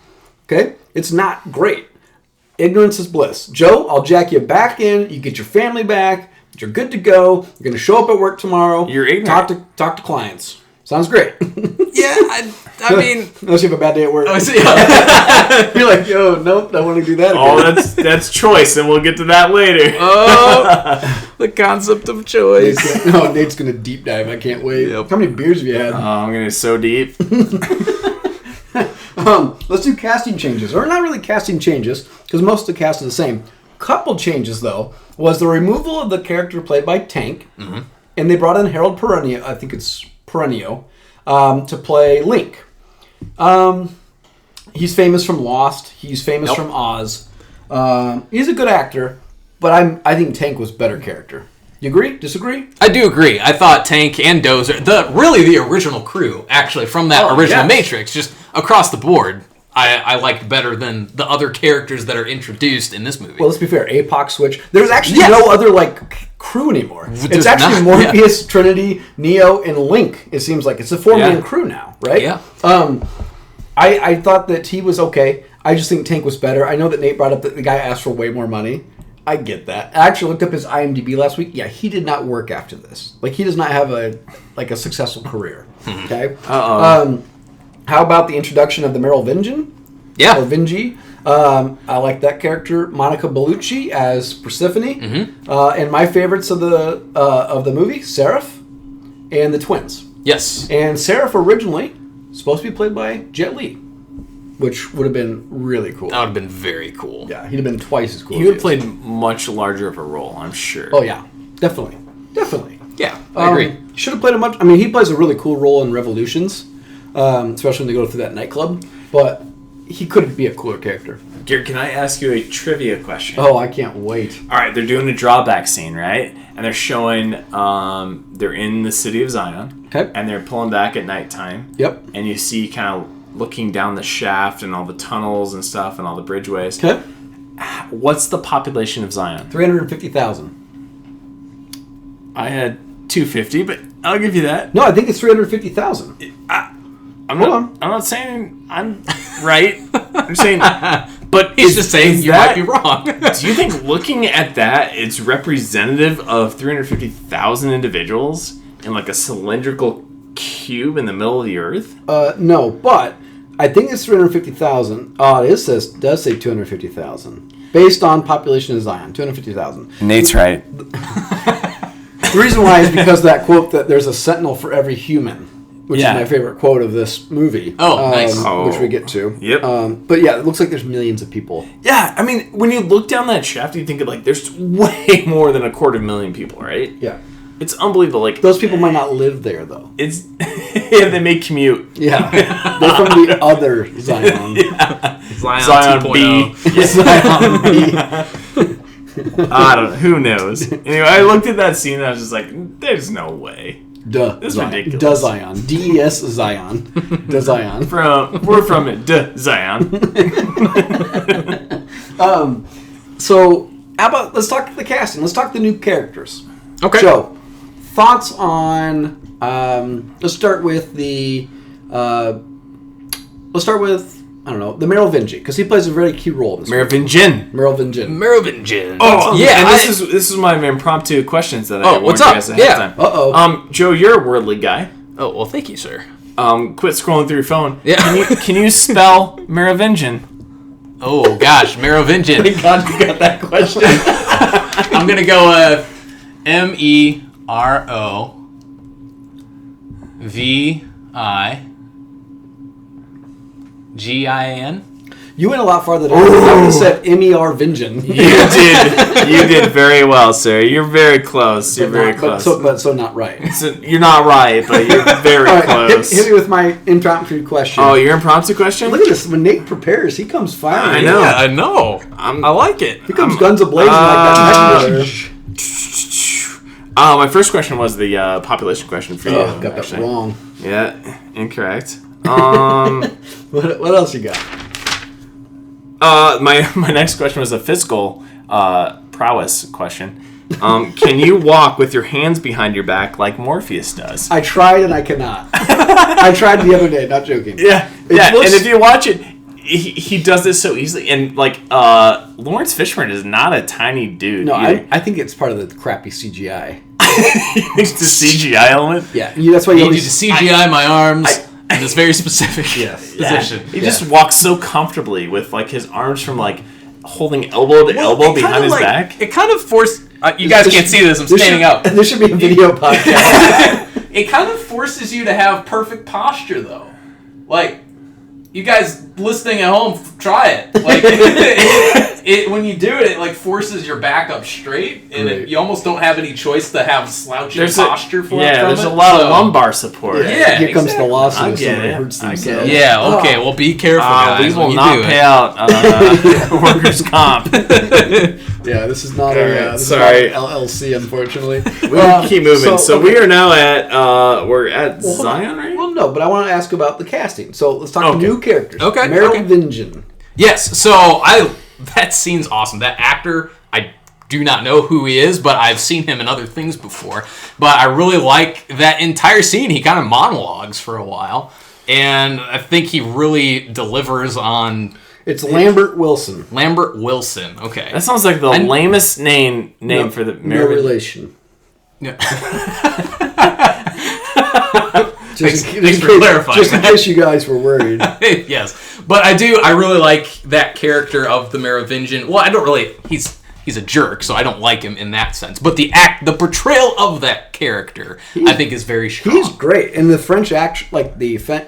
Okay? It's not great. Ignorance is bliss. Joe, I'll jack you back in. You get your family back. You're good to go. You're going to show up at work tomorrow. You're ignorant. Talk to clients. Sounds great. Yeah, I mean... Unless you have a bad day at work. Yeah. You're like, yo, nope, I want to do that again. Oh, that's choice, and we'll get to that later. Oh, the concept of choice. Nate's going to deep dive. I can't wait. Yep. How many beers have you had? Oh, I'm going to so deep. Let's do casting changes. Or not really casting changes, because most of the cast is the same. Couple changes, though, was the removal of the character played by Tank, and they brought in Harold Perrineau, I think it's Perrineau, to play Link. He's famous from Lost. He's famous from Oz. He's a good actor, but I think Tank was a better character. You agree? Disagree? I do agree. I thought Tank and Dozer, the original crew, actually, from that original Matrix, just across the board, I liked better than the other characters that are introduced in this movie. Well, let's be fair. APOC switch. There's actually no other crew anymore. It's actually not, Morpheus, Trinity, Neo, and Link. It seems like it's a 4-man crew now, right? Yeah. I thought that he was okay. I just think Tank was better. I know that Nate brought up that the guy asked for way more money. I get that. I actually looked up his IMDb last week. Yeah, he did not work after this. Like, he does not have a successful career. Okay. How about the introduction of the Merovingian? Yeah. Or Vinci. I like that character. Monica Bellucci as Persephone. And my favorites of the movie, Seraph and the twins. Yes. And Seraph originally supposed to be played by Jet Li, which would have been really cool. That would have been very cool. Yeah, he'd have been twice as cool. He would have played much larger of a role, I'm sure. Oh yeah, definitely. Yeah, I agree. Should have played a much. I mean, he plays a really cool role in Revolutions, especially when they go through that nightclub. But he could be a cooler character. Garrett, can I ask you a trivia question? Oh, I can't wait. All right, they're doing a drawback scene, right? And they're showing they're in the city of Zion. Okay. And they're pulling back at nighttime. Yep. And you see kind of looking down the shaft and all the tunnels and stuff and all the bridgeways. Okay. What's the population of Zion? 350,000. I had 250, but I'll give you that. No, I think it's 350,000. I'm not saying I'm right. I'm saying, but He's just saying you might be wrong. Do you think looking at that, it's representative of 350,000 individuals in like a cylindrical cube in the middle of the earth? No, but I think it's 350,000. Oh, it does say 250,000. Based on population of Zion, 250,000. Nate's right. The reason why is because of that quote that there's a sentinel for every human, which is my favorite quote of this movie. Oh, nice. Which we get to. Yep. But yeah, it looks like there's millions of people. Yeah, I mean, when you look down that shaft, you think of like there's way more than 250,000 people, right? Yeah. It's unbelievable. Like those people might not live there though. It's yeah, they may commute. Yeah, they're from the other Zion. Yeah. Zion B. Zion B. I don't know. Who knows? Anyway, I looked at that scene and I was just like, "There's no way." Duh. This is Zion. ridiculous. Duh Zion. DES Zion. Duh Zion. We're from it. Duh Zion. So how about let's talk the casting. Let's talk the new characters. Okay. So, thoughts on? Let's start with the. I don't know, the Merovingian, because he plays a very key role in this Merovingian. Merovingian. Oh, yeah. And this is my impromptu questions that I warned what's you up? guys ahead of time. Uh-oh. Joe, you're a worldly guy. Oh, well, thank you, sir. Quit scrolling through your phone. Yeah. Can you spell Merovingian? Oh, gosh, Merovingian. Thank God you got that question. I'm going to go with Merovingian. You went a lot farther than I would have said Merovingian. You did very well, sir. You're very close. You're very close. So not right. So you're not right, but you're very close. Hit me with my impromptu question. Oh, your impromptu question? Look at this. When Nate prepares, he comes firing. I know. Yeah, I know. I like it. He comes guns a-blazing like that. My first question was the population question for you. Oh, got that wrong. Yeah, incorrect. What else you got? My next question was a physical prowess question. Can you walk with your hands behind your back like Morpheus does? I tried and I cannot. I tried the other day, not joking. Yeah. And if you watch it, he does this so easily. And like Lawrence Fishburne is not a tiny dude. No, I think it's part of the crappy CGI. It's the CGI element. Yeah, that's why you need to CGI my arms in this very specific position. He just walks so comfortably with like his arms from like holding elbow to elbow behind his back. It kind of forced. You guys can't see this. I'm standing up. This should be a video podcast. It kind of forces you to have perfect posture, though. Like you guys listening at home, try it. Like when you do it, it like forces your back up straight, and you almost don't have any choice to have slouching posture for it. Yeah, there's a lot of lumbar support. Yeah, here comes the lawsuit. I get Someone it. hurts I get themselves. it. Yeah, okay, well be careful, guys. We will when you not do pay it. out workers' comp. Yeah, this is not sorry. an LLC, unfortunately. We'll keep moving. So okay. we are now at we're at Zion, right? Well, no, but I want to ask about the casting. So let's talk new characters. Okay, Merovingian. Yes, so that scene's awesome. That actor, I do not know who he is, but I've seen him in other things before. But I really like that entire scene. He kind of monologues for a while, and I think he really delivers on... It's Lambert Wilson. Lambert Wilson, okay. That sounds like the lamest name for the No relation. Yeah. Just Thanks for clarifying Just in that. case you guys were worried. Yes, but I really like that character of the Merovingian. Well, I don't really. He's a jerk, so I don't like him in that sense. But the portrayal of that character, I think, is very strong. He's great, and the French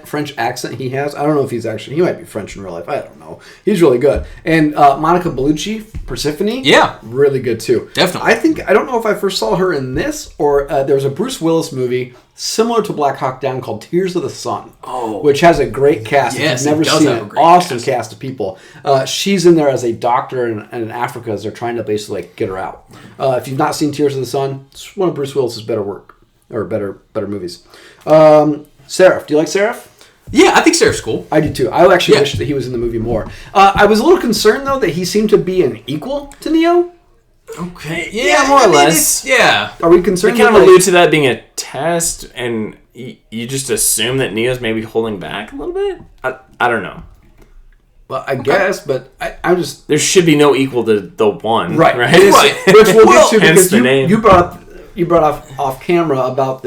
French accent he has. I don't know if he might be French in real life. I don't know. He's really good. And Monica Bellucci, Persephone, really good too. Definitely. I don't know if I first saw her in this or there was a Bruce Willis movie similar to Black Hawk Down called Tears of the Sun, which has a great cast. Yes, if you've never it does seen have it, a great awesome cast. cast of people. She's in there as a doctor in Africa as they're trying to basically get her out. If you've not seen Tears of the Sun, it's one of Bruce Willis's better work or better movies. Seraph, do you like Seraph? Yeah, I think Seraph's cool. I do too. I actually wish that he was in the movie more. I was a little concerned though that he seemed to be an equal to Neo. Okay. Yeah, more or less. Yeah. Are we concerned? They kind of allude to that being a test, and you just assume that Neo's maybe holding back a little bit? I don't know. Well, I guess, but I'm just... There should be no equal to the one. Right. Right. Which we'll get to because the name. you brought off camera about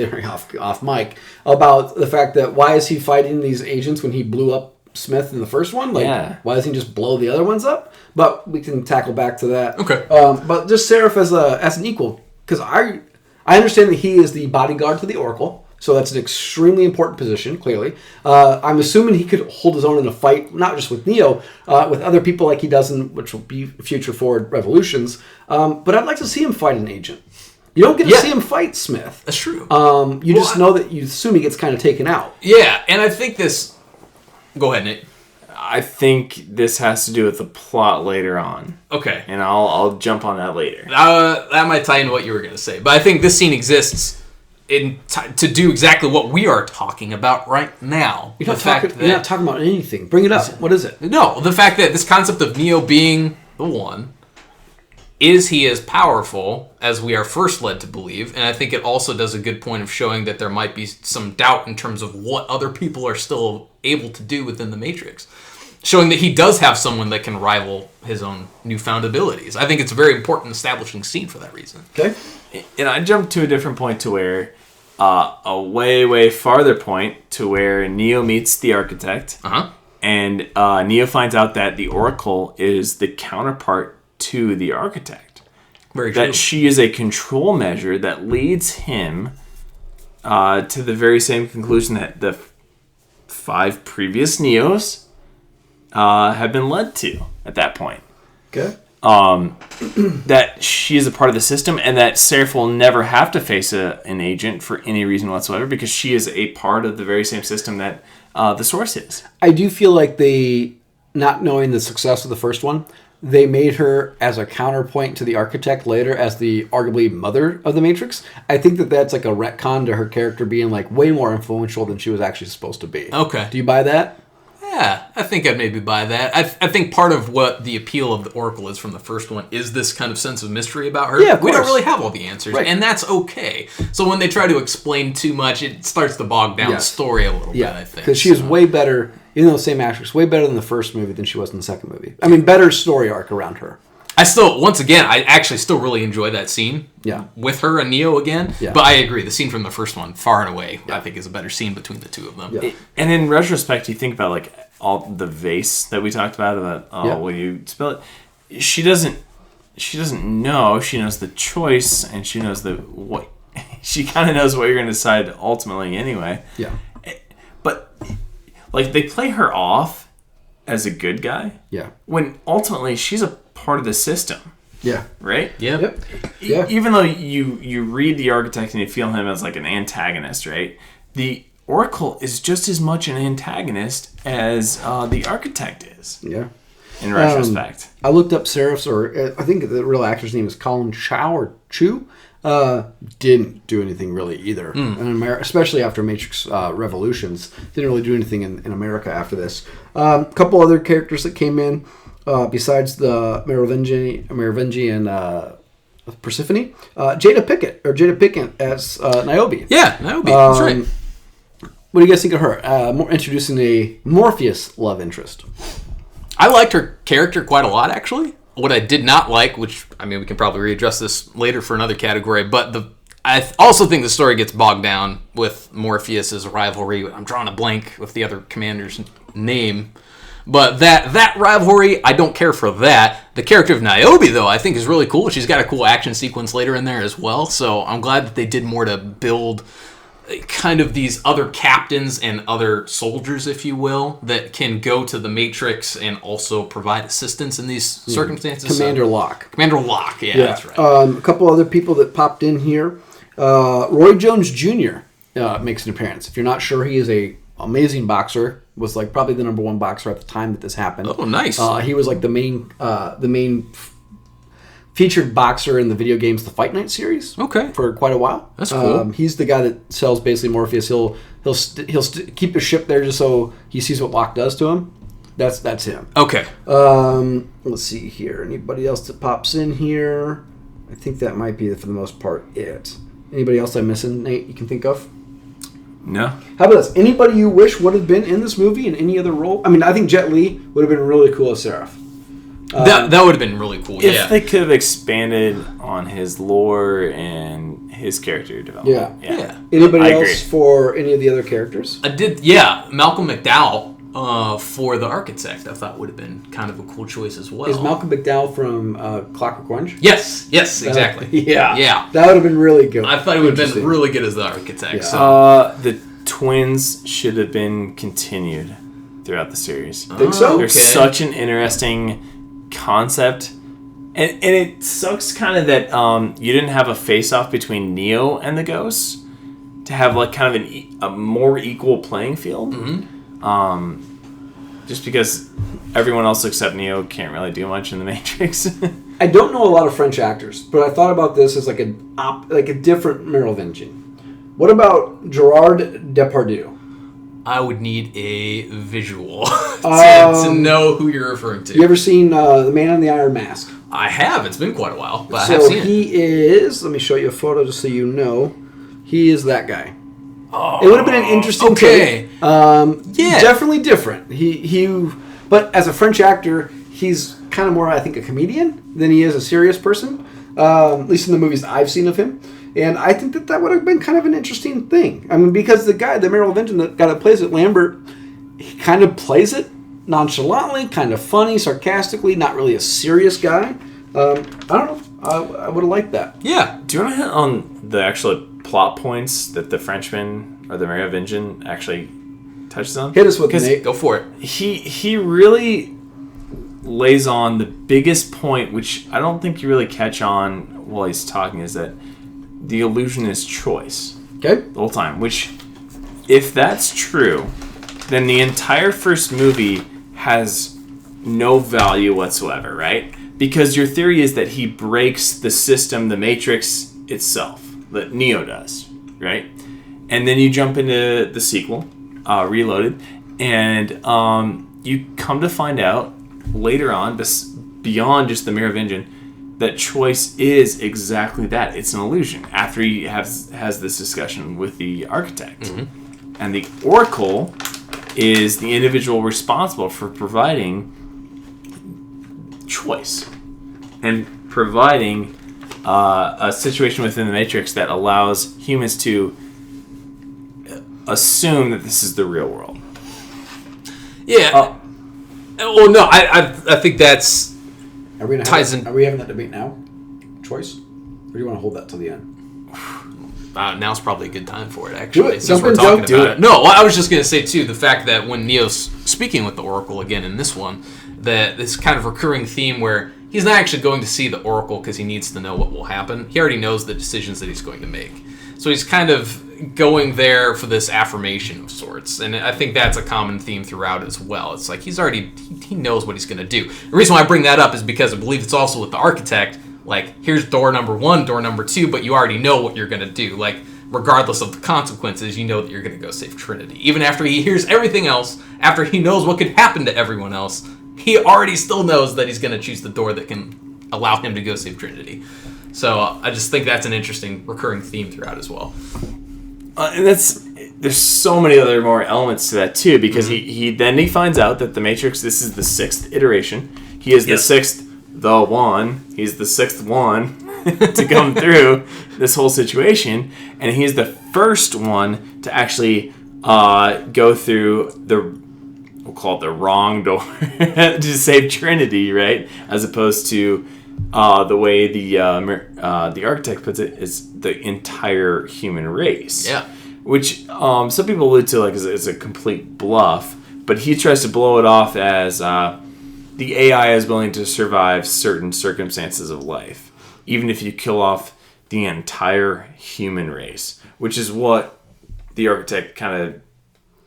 off mic about the fact that why is he fighting these agents when he blew up Smith in the first one? Why doesn't he just blow the other ones up? But we can tackle back to that. Okay. But just Seraph as an equal, because I understand that he is the bodyguard to the Oracle, so that's an extremely important position. Clearly, I'm assuming he could hold his own in a fight, not just with Neo, with other people like he does in which will be future forward revolutions. But I'd like to see him fight an agent. You don't get to see him fight Smith. That's true. You just know that you assume he gets kind of taken out. Yeah, and I think this... Go ahead, Nate. I think this has to do with the plot later on. Okay. And I'll jump on that later. That might tie into what you were going to say. But I think this scene exists to do exactly what we are talking about right now. You're not talking about anything. Bring it up. What is it? No, the fact that this concept of Neo being the one... Is he as powerful as we are first led to believe? And I think it also does a good point of showing that there might be some doubt in terms of what other people are still able to do within the Matrix. Showing that he does have someone that can rival his own newfound abilities. I think it's a very important establishing scene for that reason. Okay. And I jumped to a different point to where... a way, way farther point to where Neo meets the Architect. Uh-huh. And Neo finds out that the Oracle is the counterpart to the Architect. Very true. That she is a control measure that leads him to the very same conclusion that the 5 previous Neos have been led to at that point. Okay. That she is a part of the system and that Seraph will never have to face an agent for any reason whatsoever because she is a part of the very same system that the Source is. I do feel like they, not knowing the success of the first one, they made her as a counterpoint to the Architect later as the arguably mother of the Matrix. I think that that's like a retcon to her character being like way more influential than she was actually supposed to be. Okay. Do you buy that? Yeah, I think I'd maybe buy that. I think part of what the appeal of the Oracle is from the first one is this kind of sense of mystery about her. Yeah, of we don't course. really have all the answers, Right. and that's okay. So when they try to explain too much, it starts to bog down the story a little bit, I think. Because she is way better, even though the same actress, way better in the first movie than she was in the second movie. I mean, better story arc around her. I actually still really enjoy that scene. Yeah. With her and Neo again. Yeah. But I agree, the scene from the first one, far and away, I think is a better scene between the two of them. Yeah. And in retrospect, you think about like all the vase that we talked about when you spill it. She doesn't know. She knows the choice, and she knows what. She kind of knows what you're going to decide ultimately, anyway. Yeah. But like they play her off as a good guy. Yeah. When ultimately she's a part of the system. Yeah. Right? Yep. Yeah. Even though you read the Architect and you feel him as like an antagonist, right? The Oracle is just as much an antagonist as the Architect is. Yeah. In retrospect. I looked up Seraph's, or I think the real actor's name is Colin Chow or Chu. Didn't do anything really either. In America, especially after Matrix Revolutions. Didn't really do anything in America after this. A couple other characters that came in besides the Merovingi and Persephone. Jada Pinkett as Niobe. Yeah, Niobe. That's right. What do you guys think of her? Introducing a Morpheus love interest. I liked her character quite a lot, actually. What I did not like, which, I mean, we can probably readdress this later for another category, but I also think the story gets bogged down with Morpheus' rivalry. I'm drawing a blank with the other commander's name. But that rivalry, I don't care for that. The character of Niobe, though, I think is really cool. She's got a cool action sequence later in there as well. So I'm glad that they did more to build kind of these other captains and other soldiers, if you will, that can go to the Matrix and also provide assistance in these circumstances. Commander Locke. Commander Locke, yeah, that's right. A couple other people that popped in here. Roy Jones Jr. Makes an appearance. If you're not sure, he is a amazing boxer. Was like probably the number one boxer at the time that this happened. Oh, nice. He was like the main featured boxer in the video games The Fight Night series. Okay. For quite a while. That's cool. He's the guy that sells basically Morpheus. He'll keep his ship there just so he sees what Locke does to him. That's him. Okay. Let's see here. Anybody else that pops in here? I think that might be for the most part it. Anybody else I'm missing, Nate? You can think of? No. How about this? Anybody you wish would have been in this movie in any other role? I mean, I think Jet Li would have been really cool as Seraph. That would have been really cool. If they could have expanded on his lore and his character development. Yeah. Anybody else for any of the other characters? Malcolm McDowell for the Architect, I thought would have been kind of a cool choice as well. Is Malcolm McDowell from Clockwork Orange? Yes, exactly. Yeah. That would have been really good. I thought it would have been really good as the Architect. Yeah. So. The twins should have been continued throughout the series. Think so? There's such an interesting concept, and it sucks kind of that you didn't have a face-off between Neo and the Ghosts to have like kind of a more equal playing field. Just because everyone else except Neo can't really do much in the Matrix. I don't know a lot of French actors, but I thought about this as like a different Merovingian. What about Gerard Depardieu? I would need a visual to know who you're referring to. You ever seen The Man in the Iron Mask? I have. It's been quite a while, but I have seen it. So he is, let me show you a photo just so you know, he is that guy. Oh, it would have been an interesting take. Definitely different. But as a French actor, he's kind of more, I think, a comedian than he is a serious person, at least in the movies I've seen of him. And I think that would have been kind of an interesting thing. I mean, because the Merovingian, the guy that plays it, Lambert, he kind of plays it nonchalantly, kind of funny, sarcastically, not really a serious guy. I don't know. I would have liked that. Yeah. Do you want to hit on the actual plot points that the Frenchman or the Merovingian actually touches on? Hit us with it, Nate. Go for it. He really lays on the biggest point, which I don't think you really catch on while he's talking, is that the illusion is choice. Okay. The whole time. Which, if that's true, then the entire first movie has no value whatsoever, right? Because your theory is that he breaks the system, the Matrix itself, that Neo does, right? And then you jump into the sequel, Reloaded, and you come to find out later on, beyond just the Merovingian, that choice is exactly that. It's an illusion. After he has this discussion with the Architect. Mm-hmm. And the Oracle is the individual responsible for providing choice and providing a situation within the Matrix that allows humans to assume that this is the real world. Yeah. Well, no, I think that's Are we having that debate now? Choice? Or do you want to hold that till the end? Now's probably a good time for it, actually. Do it. Since we're talking about it. No, well, I was just going to say, too, the fact that when Neo speaking with the Oracle again in this one, that this kind of recurring theme where he's not actually going to see the Oracle because he needs to know what will happen. He already knows the decisions that he's going to make. So he's kind of going there for this affirmation of sorts. And I think that's a common theme throughout as well. It's like he knows what he's going to do. The reason why I bring that up is because I believe it's also with the architect. Like, here's door number 1, door number 2, but you already know what you're going to do. Like, regardless of the consequences, you know that you're going to go save Trinity. Even after he hears everything else, after he knows what could happen to everyone else, he already still knows that he's going to choose the door that can allow him to go save Trinity. So I just think that's an interesting recurring theme throughout as well. And there's so many other more elements to that too, because he finds out that the Matrix, this is the 6th iteration. He is the 6th, the one. He's the 6th one to come through this whole situation, and he's the first one to actually go through we'll call it the wrong door to save Trinity, right? As opposed to the way the architect puts it is the entire human race. Yeah. Which some people allude to like as a complete bluff, but he tries to blow it off as the AI is willing to survive certain circumstances of life, even if you kill off the entire human race, which is what the architect kind of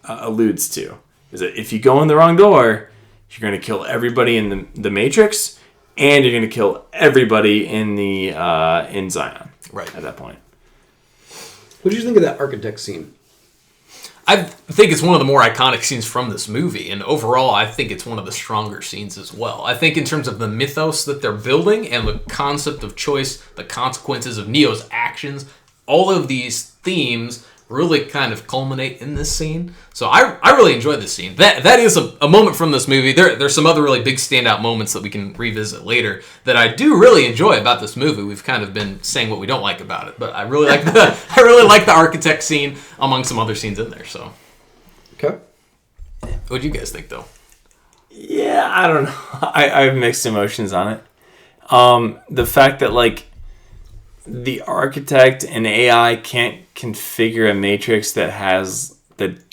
alludes to. Is that if you go in the wrong door, you're going to kill everybody in the Matrix, and you're going to kill everybody in the in Zion. Right at that point. What did you think of that architect scene? I think it's one of the more iconic scenes from this movie, and overall, I think it's one of the stronger scenes as well. I think in terms of the mythos that they're building and the concept of choice, the consequences of Neo's actions, all of these themes really kind of culminate in this scene. So I really enjoyed this scene. That is a moment from this movie. There's some other really big standout moments that we can revisit later that I do really enjoy about this movie. We've kind of been saying what we don't like about it, but I really like the architect scene among some other scenes in there. So, okay, what do you guys think though? Yeah, I don't know. I have mixed emotions on it. The fact that like the architect and AI can't configure a matrix that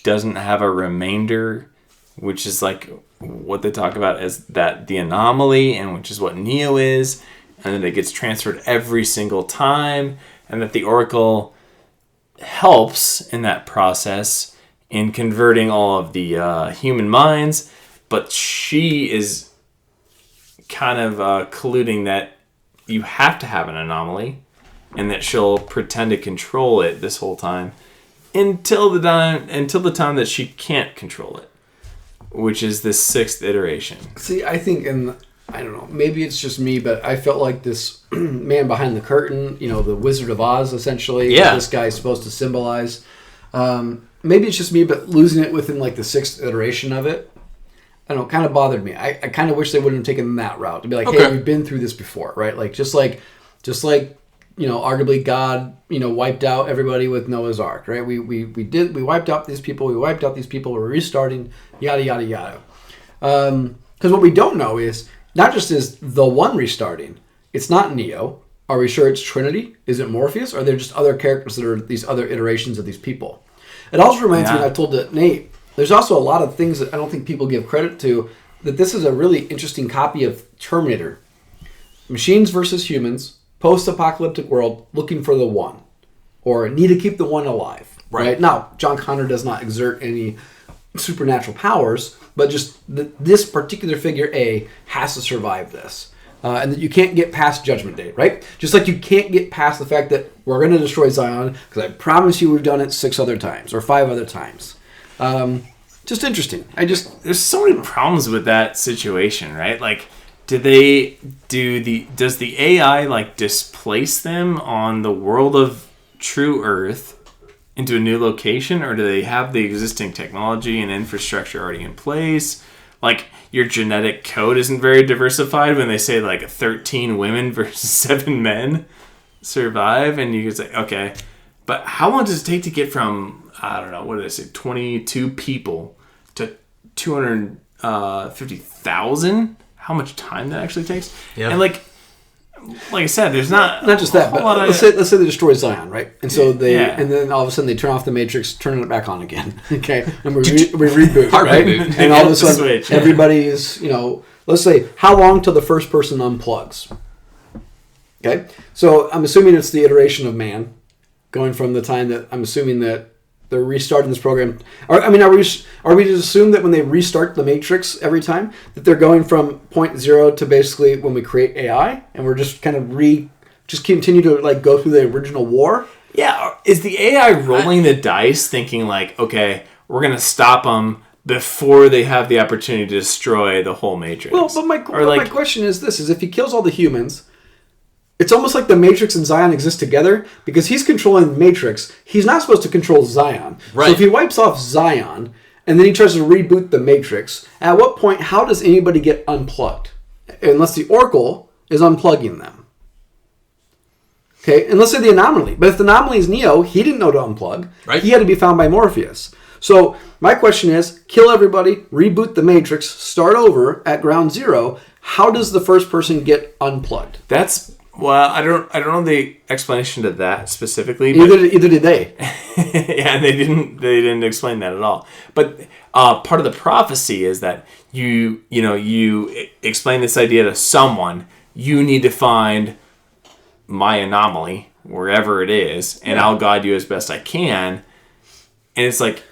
doesn't have a remainder, which is like what they talk about as that the anomaly, and which is what Neo is, and then it gets transferred every single time, and that the Oracle helps in that process in converting all of the human minds, but she is kind of colluding that you have to have an anomaly, and that she'll pretend to control it this whole time until the time that she can't control it, which is the 6th iteration. See, I think, and I don't know, maybe it's just me, but I felt like this man behind the curtain, the Wizard of Oz, essentially, this guy is supposed to symbolize. Maybe it's just me, but losing it within like the 6th iteration of it, I don't know, kind of bothered me. I kind of wish they wouldn't have taken that route to be like, hey, we've been through this before, right? Like just like arguably God, wiped out everybody with Noah's Ark, right? We wiped out these people, we're restarting, yada, yada, yada. Because what we don't know is, not just is the one restarting, it's not Neo. Are we sure it's Trinity? Is it Morpheus? Or are there just other characters that are these other iterations of these people? It also reminds me, and I told Nate, there's also a lot of things that I don't think people give credit to, that this is a really interesting copy of Terminator. Machines versus humans, post-apocalyptic world, looking for the one, or need to keep the one alive. Right? Now, John Connor does not exert any supernatural powers, but just this particular figure A has to survive this. And that you can't get past Judgment Day, right? Just like you can't get past the fact that we're going to destroy Zion, because I promise you we've done it 6 other times, or 5 other times. Just interesting. There's so many problems with that situation, right? Like, does the AI like displace them on the world of true Earth into a new location, or do they have the existing technology and infrastructure already in place? Like, your genetic code isn't very diversified when they say like 13 women versus 7 men survive, and you can say, okay, but how long does it take to get from, I don't know, what did I say, 22 people to 250,000? How much time that actually takes? Yeah. And like, like I said, there's not just that, but let's say they destroy Zion, right? And so and then all of a sudden they turn off the Matrix, turn it back on again, okay? And we reboot, right? Reboot. And all of a sudden everybody is, let's say, how long till the first person unplugs? Okay, so I'm assuming it's the iteration of man, going from the time that I'm assuming that they're restarting this program. Are we to assume that when they restart the Matrix every time that they're going from point zero to basically when we create AI, and we're just kind of just continue to like go through the original war? Yeah, is the AI rolling the dice, thinking like, okay, we're gonna stop them before they have the opportunity to destroy the whole Matrix? Well, but my question is this: is if he kills all the humans. It's almost like the Matrix and Zion exist together because he's controlling the Matrix. He's not supposed to control Zion. Right. So if he wipes off Zion and then he tries to reboot the Matrix, at what point, how does anybody get unplugged? Unless the Oracle is unplugging them. Okay, and let's say the Anomaly. But if the Anomaly is Neo, he didn't know to unplug. Right. He had to be found by Morpheus. So my question is, kill everybody, reboot the Matrix, start over at ground zero. How does the first person get unplugged? Well, I don't know the explanation to that specifically. But either did they. Yeah, they didn't explain that at all. But part of the prophecy is that you explain this idea to someone. You need to find my anomaly wherever it is, and I'll guide you as best I can. And it's like,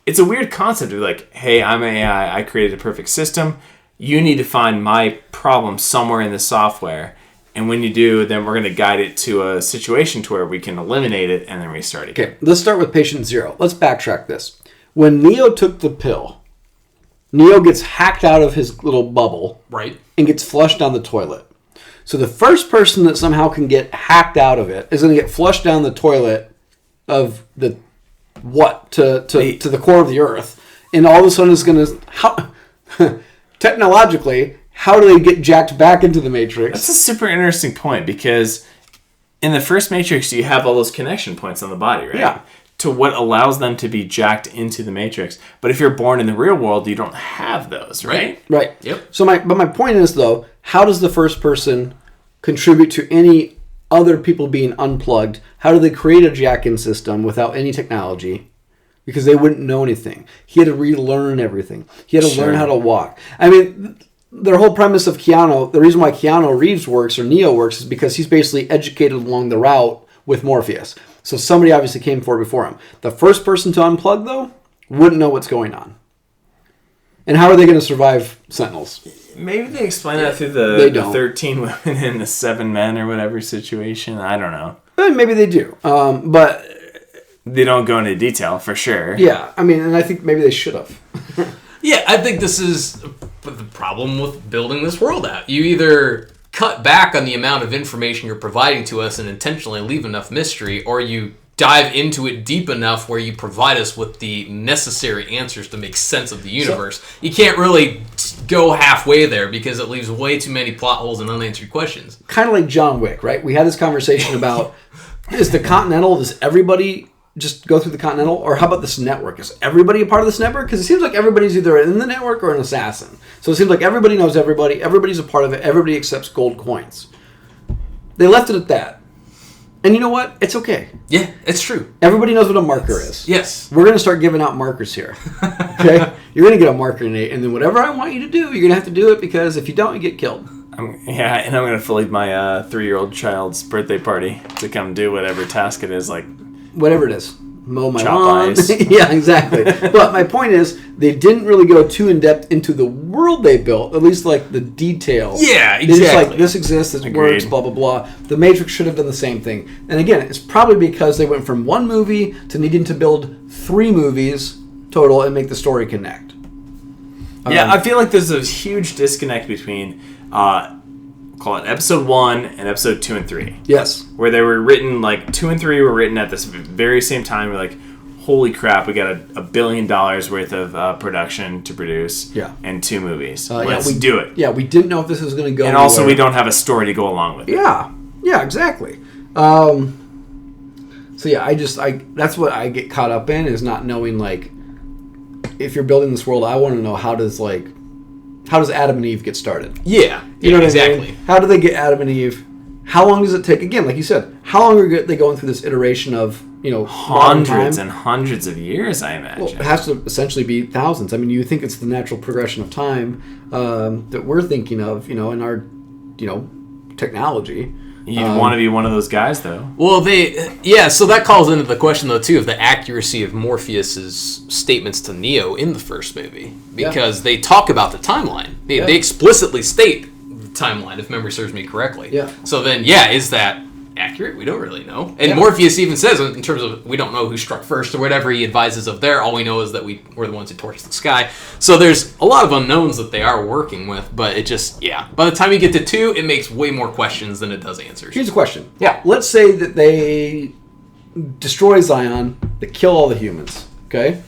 it's a weird concept of like, hey, I'm AI. I created a perfect system. You need to find my problem somewhere in the software. And when you do, then we're going to guide it to a situation to where we can eliminate it and then restart it. Okay, let's start with patient zero. Let's backtrack this. When Neo took the pill, Neo gets hacked out of his little bubble. Right. And gets flushed down the toilet. So the first person that somehow can get hacked out of it is going to get flushed down the toilet of the to the core of the earth. And all of a sudden it's going to... technologically... How do they get jacked back into the Matrix? That's a super interesting point because in the first Matrix, you have all those connection points on the body, right? Yeah. To what allows them to be jacked into the Matrix. But if you're born in the real world, you don't have those, right? Right. Yep. So my point is, though, how does the first person contribute to any other people being unplugged? How do they create a jack-in system without any technology? Because they wouldn't know anything. He had to relearn everything. He had to learn how to walk. I mean... Their whole premise of Keanu, the reason why Keanu Reeves works or Neo works is because he's basically educated along the route with Morpheus. So somebody obviously came forward before him. The first person to unplug, though, wouldn't know what's going on. And how are they going to survive Sentinels? Maybe they explain that through the 13 women and the 7 men or whatever situation. I don't know. Maybe they do. But... They don't go into detail, for sure. Yeah, I mean, and I think maybe they should have. Yeah, I think this is the problem with building this world out. You either cut back on the amount of information you're providing to us and intentionally leave enough mystery, or you dive into it deep enough where you provide us with the necessary answers to make sense of the universe. You can't really go halfway there because it leaves way too many plot holes and unanswered questions. Kind of like John Wick, right? We had this conversation about, is the Continental, does everybody... just go through the Continental, or how about this network? Is everybody a part of this network? Because it seems like everybody's either in the network or an assassin. So it seems like everybody knows everybody, everybody's a part of it, everybody accepts gold coins. They left it at that. And you know what? It's okay. Yeah, it's true. Everybody knows what a marker is. Yes. We're going to start giving out markers here. Okay? You're going to get a marker, Nate, and then whatever I want you to do, you're going to have to do it, because if you don't, you get killed. And I'm going to lead my 3-year-old child's birthday party to come do whatever task it is, like... Whatever it is. Mow my chop lawn. ice. Yeah, exactly. But my point is, they didn't really go too in-depth into the world they built, at least like the detail. Yeah, exactly. They just like, this exists, this works, blah, blah, blah. The Matrix should have done the same thing. And again, it's probably because they went from one movie to needing to build 3 movies total and make the story connect. Yeah, I feel like there's a huge disconnect between... call it episode 1 and episode 2 and 3. Yes. Where they were written, like, 2 and 3 were written at this very same time. We're like, holy crap, we got $1 billion worth of production to produce. Yeah. And 2 movies. Let's do it. Yeah, we didn't know if this was going to go And anywhere. also, we don't have a story to go along with it. Yeah, exactly. So yeah, that's what I get caught up in, is not knowing, like, if you're building this world, I want to know how does Adam and Eve get started? Yeah, You know what exactly. I mean? How do they get Adam and Eve? how long does it take? Again, like you said, how long are they going through this iteration of, hundreds and hundreds of years, I imagine. Well, it has to essentially be thousands. I mean, you think it's the natural progression of time that we're thinking of, in our, technology. You'd want to be one of those guys, though. Well, so that calls into the question, though, too, of the accuracy of Morpheus's statements to Neo in the first movie. Because they talk about the timeline. They explicitly state the timeline, if memory serves me correctly. Yeah. So then, is that accurate? We don't really know. And Morpheus even says, in terms of, we don't know who struck first or whatever he advises of there. All we know is that we're the ones who torched the sky. So there's a lot of unknowns that they are working with, but it just, by the time you get to 2, it makes way more questions than it does answers. Here's a question. Yeah. Let's say that they destroy Zion, they kill all the humans, okay?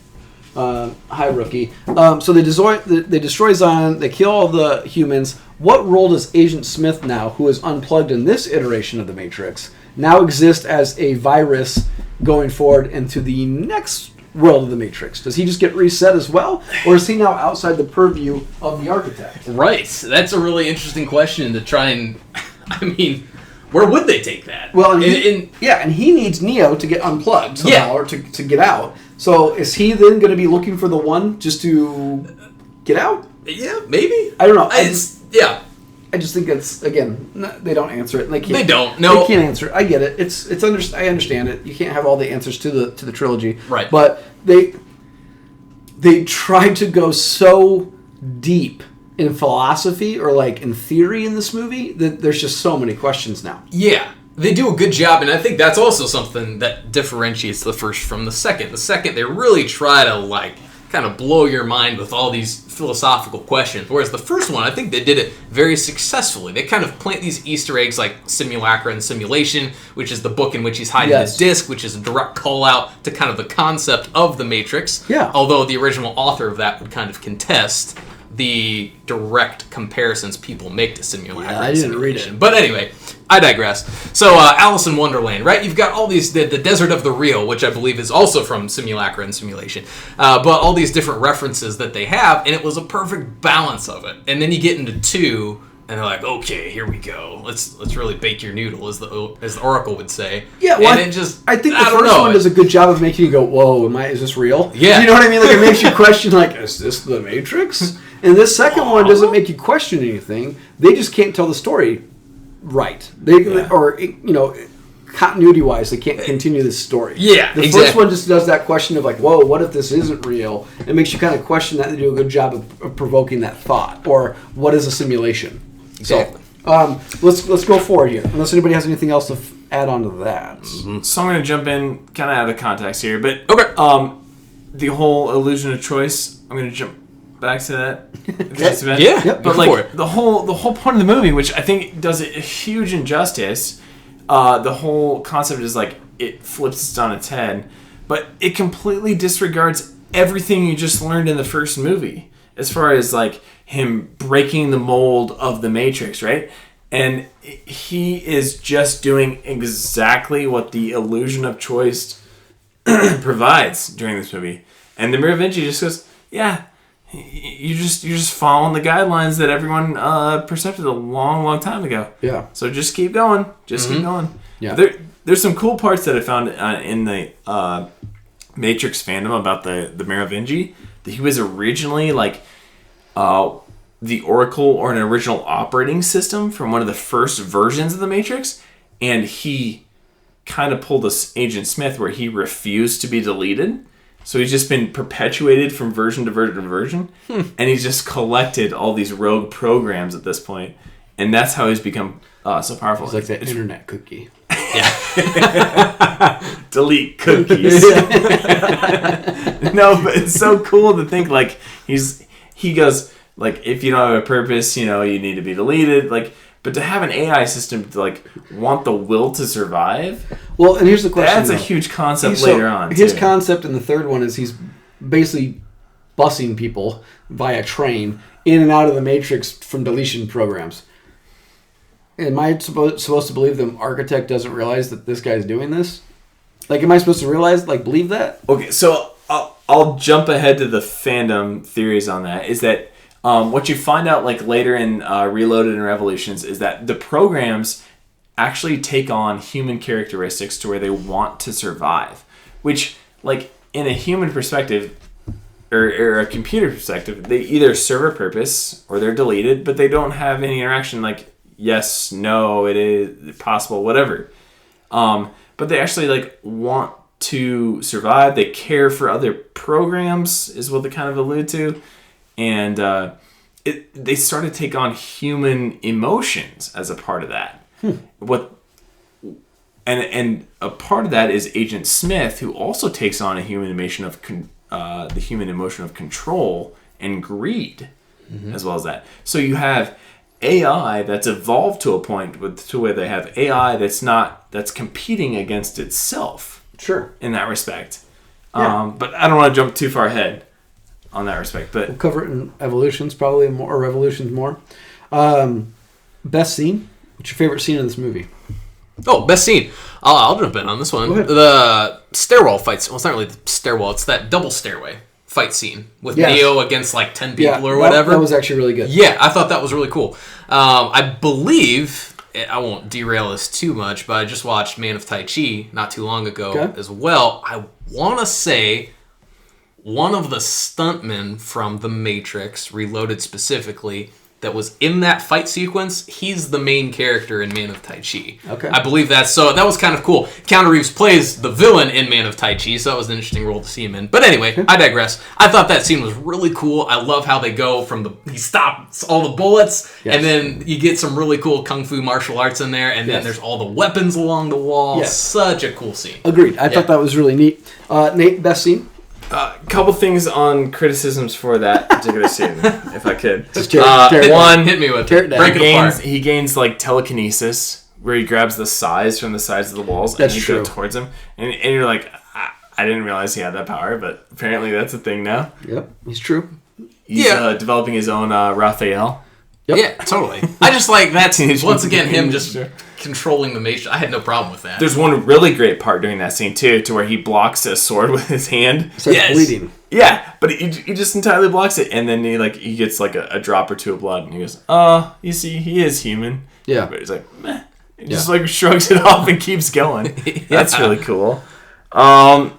Hi, Rookie. So they destroy Zion, they kill all the humans. What role does Agent Smith now, who is unplugged in this iteration of the Matrix, now exist as a virus going forward into the next world of the Matrix? Does he just get reset as well? Or is he now outside the purview of the architect? Right. That's a really interesting question to try and... I mean, where would they take that? Well, and he needs Neo to get unplugged somehow, or to get out. So is he then going to be looking for the one just to get out? Yeah, maybe. I don't know. I just think it's, again, they don't answer it. And they don't. No, they can't answer it. I get it. I understand it. You can't have all the answers to the trilogy. Right. But they tried to go so deep in philosophy or in theory in this movie that there's just so many questions now. Yeah. They do a good job, and I think that's also something that differentiates the first from the second. The second, they really try to, kind of blow your mind with all these philosophical questions, whereas the first one, I think they did it very successfully. They kind of plant these Easter eggs like Simulacra and Simulation, which is the book in which he's hiding his disc, which is a direct call-out to kind of the concept of the Matrix, although the original author of that would kind of contest the direct comparisons people make to Simulacra. I didn't read it. But anyway, I digress. So, Alice in Wonderland, right? You've got all these, the Desert of the Real, which I believe is also from Simulacra and Simulation, but all these different references that they have, and it was a perfect balance of it. And then you get into 2, and they're like, okay, here we go. Let's really bake your noodle, as the Oracle would say. Yeah, well, and I think the first one does a good job of making you go, whoa, is this real? Yeah. You know what I mean? It makes you question, is this the Matrix? And this second one doesn't make you question anything. They just can't tell the story right. Or continuity-wise, they can't continue this story. Yeah, the first one just does that question of whoa, what if this isn't real? It makes you kind of question that. They do a good job of provoking that thought. Or what is a simulation? Exactly. So, let's go forward here. Unless anybody has anything else to add on to that. Mm-hmm. So I'm going to jump in kind of out of context here, but okay. The whole illusion of choice. I'm going to jump back to that. Okay. Yeah, but the whole point of the movie, which I think does it a huge injustice, the whole concept is it flips it on its head, but it completely disregards everything you just learned in the first movie, as far as him breaking the mold of the Matrix, right? And he is just doing exactly what the illusion of choice provides during this movie. And the Mirror of Vinci just goes, yeah, you're just following the guidelines that everyone percepted a long time ago. Yeah. So just keep going. Keep going. Yeah. There's some cool parts that I found in the Matrix fandom about the Mirror of Vinci. That he was originally the Oracle or an original operating system from one of the first versions of the Matrix, and he kind of pulled this Agent Smith where he refused to be deleted. So he's just been perpetuated from version to version to version, and he's just collected all these rogue programs at this point, and that's how he's become so powerful. It's like that internet cookie. Yeah. Delete cookies. No, but it's so cool to think he goes if you don't have a purpose, you need to be deleted. But to have an AI system to want the will to survive. Well, and here's the question. That's a huge concept later on. His concept in the third one is he's basically busing people via train in and out of the Matrix from deletion programs. Am I supposed to believe the architect doesn't realize that this guy's doing this? Am I supposed to realize, believe that? Okay, so I'll jump ahead to the fandom theories on that. Is that what you find out later in Reloaded and Revolutions is that the programs actually take on human characteristics to where they want to survive, which, like, in a human perspective or a computer perspective, they either serve a purpose or they're deleted, but they don't have any interaction like yes, no, it is possible, whatever. But they actually like want to survive. They care for other programs, is what they kind of allude to, and they start to take on human emotions as a part of that. And a part of that is Agent Smith, who also takes on a human emotion of the human emotion of control and greed, as well as that. So you have AI that's evolved to a point to where they have AI that's competing against itself. Sure. In that respect. Yeah. But I don't want to jump too far ahead on that respect. But we'll cover it in Evolutions probably more, or Revolutions more. Best scene? What's your favorite scene in this movie? Oh, best scene. I'll jump in on this one. The stairwell fights. Well, it's not really the stairwell. It's that double stairway fight scene with Neo against like 10 people or whatever. That was actually really good. Yeah, I thought that was really cool. I believe, I won't derail this too much, but I just watched Man of Tai Chi not too long ago as well. I want to say one of the stuntmen from The Matrix, Reloaded specifically, that was in that fight sequence, he's the main character in Man of Tai Chi. Okay. I believe that. So that was kind of cool. Keanu Reeves plays the villain in Man of Tai Chi, so that was an interesting role to see him in. But anyway, I digress. I thought that scene was really cool. I love how they go from he stops all the bullets, and then you get some really cool kung fu martial arts in there, and then there's all the weapons along the wall. Yes. Such a cool scene. Agreed. I thought that was really neat. Nate, best scene? Couple things on criticisms for that particular scene, if I could. One, hit me with it. Break it apart. He gains like telekinesis, where he grabs the size from the sides of the walls and he goes towards him, and you're like, I didn't realize he had that power, but apparently that's a thing now. Yep, he's true. He's developing his own Raphael. Yep. Yeah, totally. I just like that scene. Once again, him just controlling the Matrix. I had no problem with that. There's one really great part during that scene too, to where he blocks a sword with his hand. Starts bleeding. Yeah, but he just entirely blocks it, and then he gets like a drop or two of blood, and he goes, you see, he is human. Yeah. But he's like, meh. He just like shrugs it off and keeps going. That's really cool. And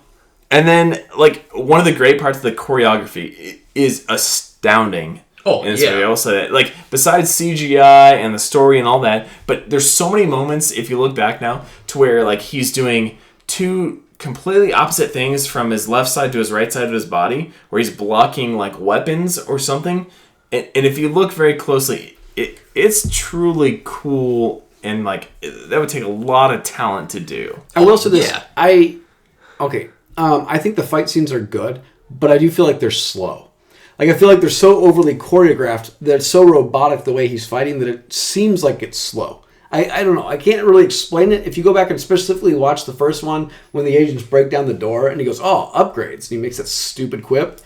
then like one of the great parts of the choreography is astounding. Oh, in this movie. Also, like besides CGI and the story and all that, but there's so many moments if you look back now to where like he's doing two completely opposite things from his left side to his right side of his body, where he's blocking like weapons or something. And if you look very closely, it's truly cool, and like that would take a lot of talent to do. I will say this. I think the fight scenes are good, but I do feel like they're slow. Like, I feel like they're so overly choreographed that it's so robotic the way he's fighting that it seems like it's slow. I don't know. I can't really explain it. If you go back and specifically watch the first one, when the agents break down the door and he goes, upgrades, and he makes that stupid quip,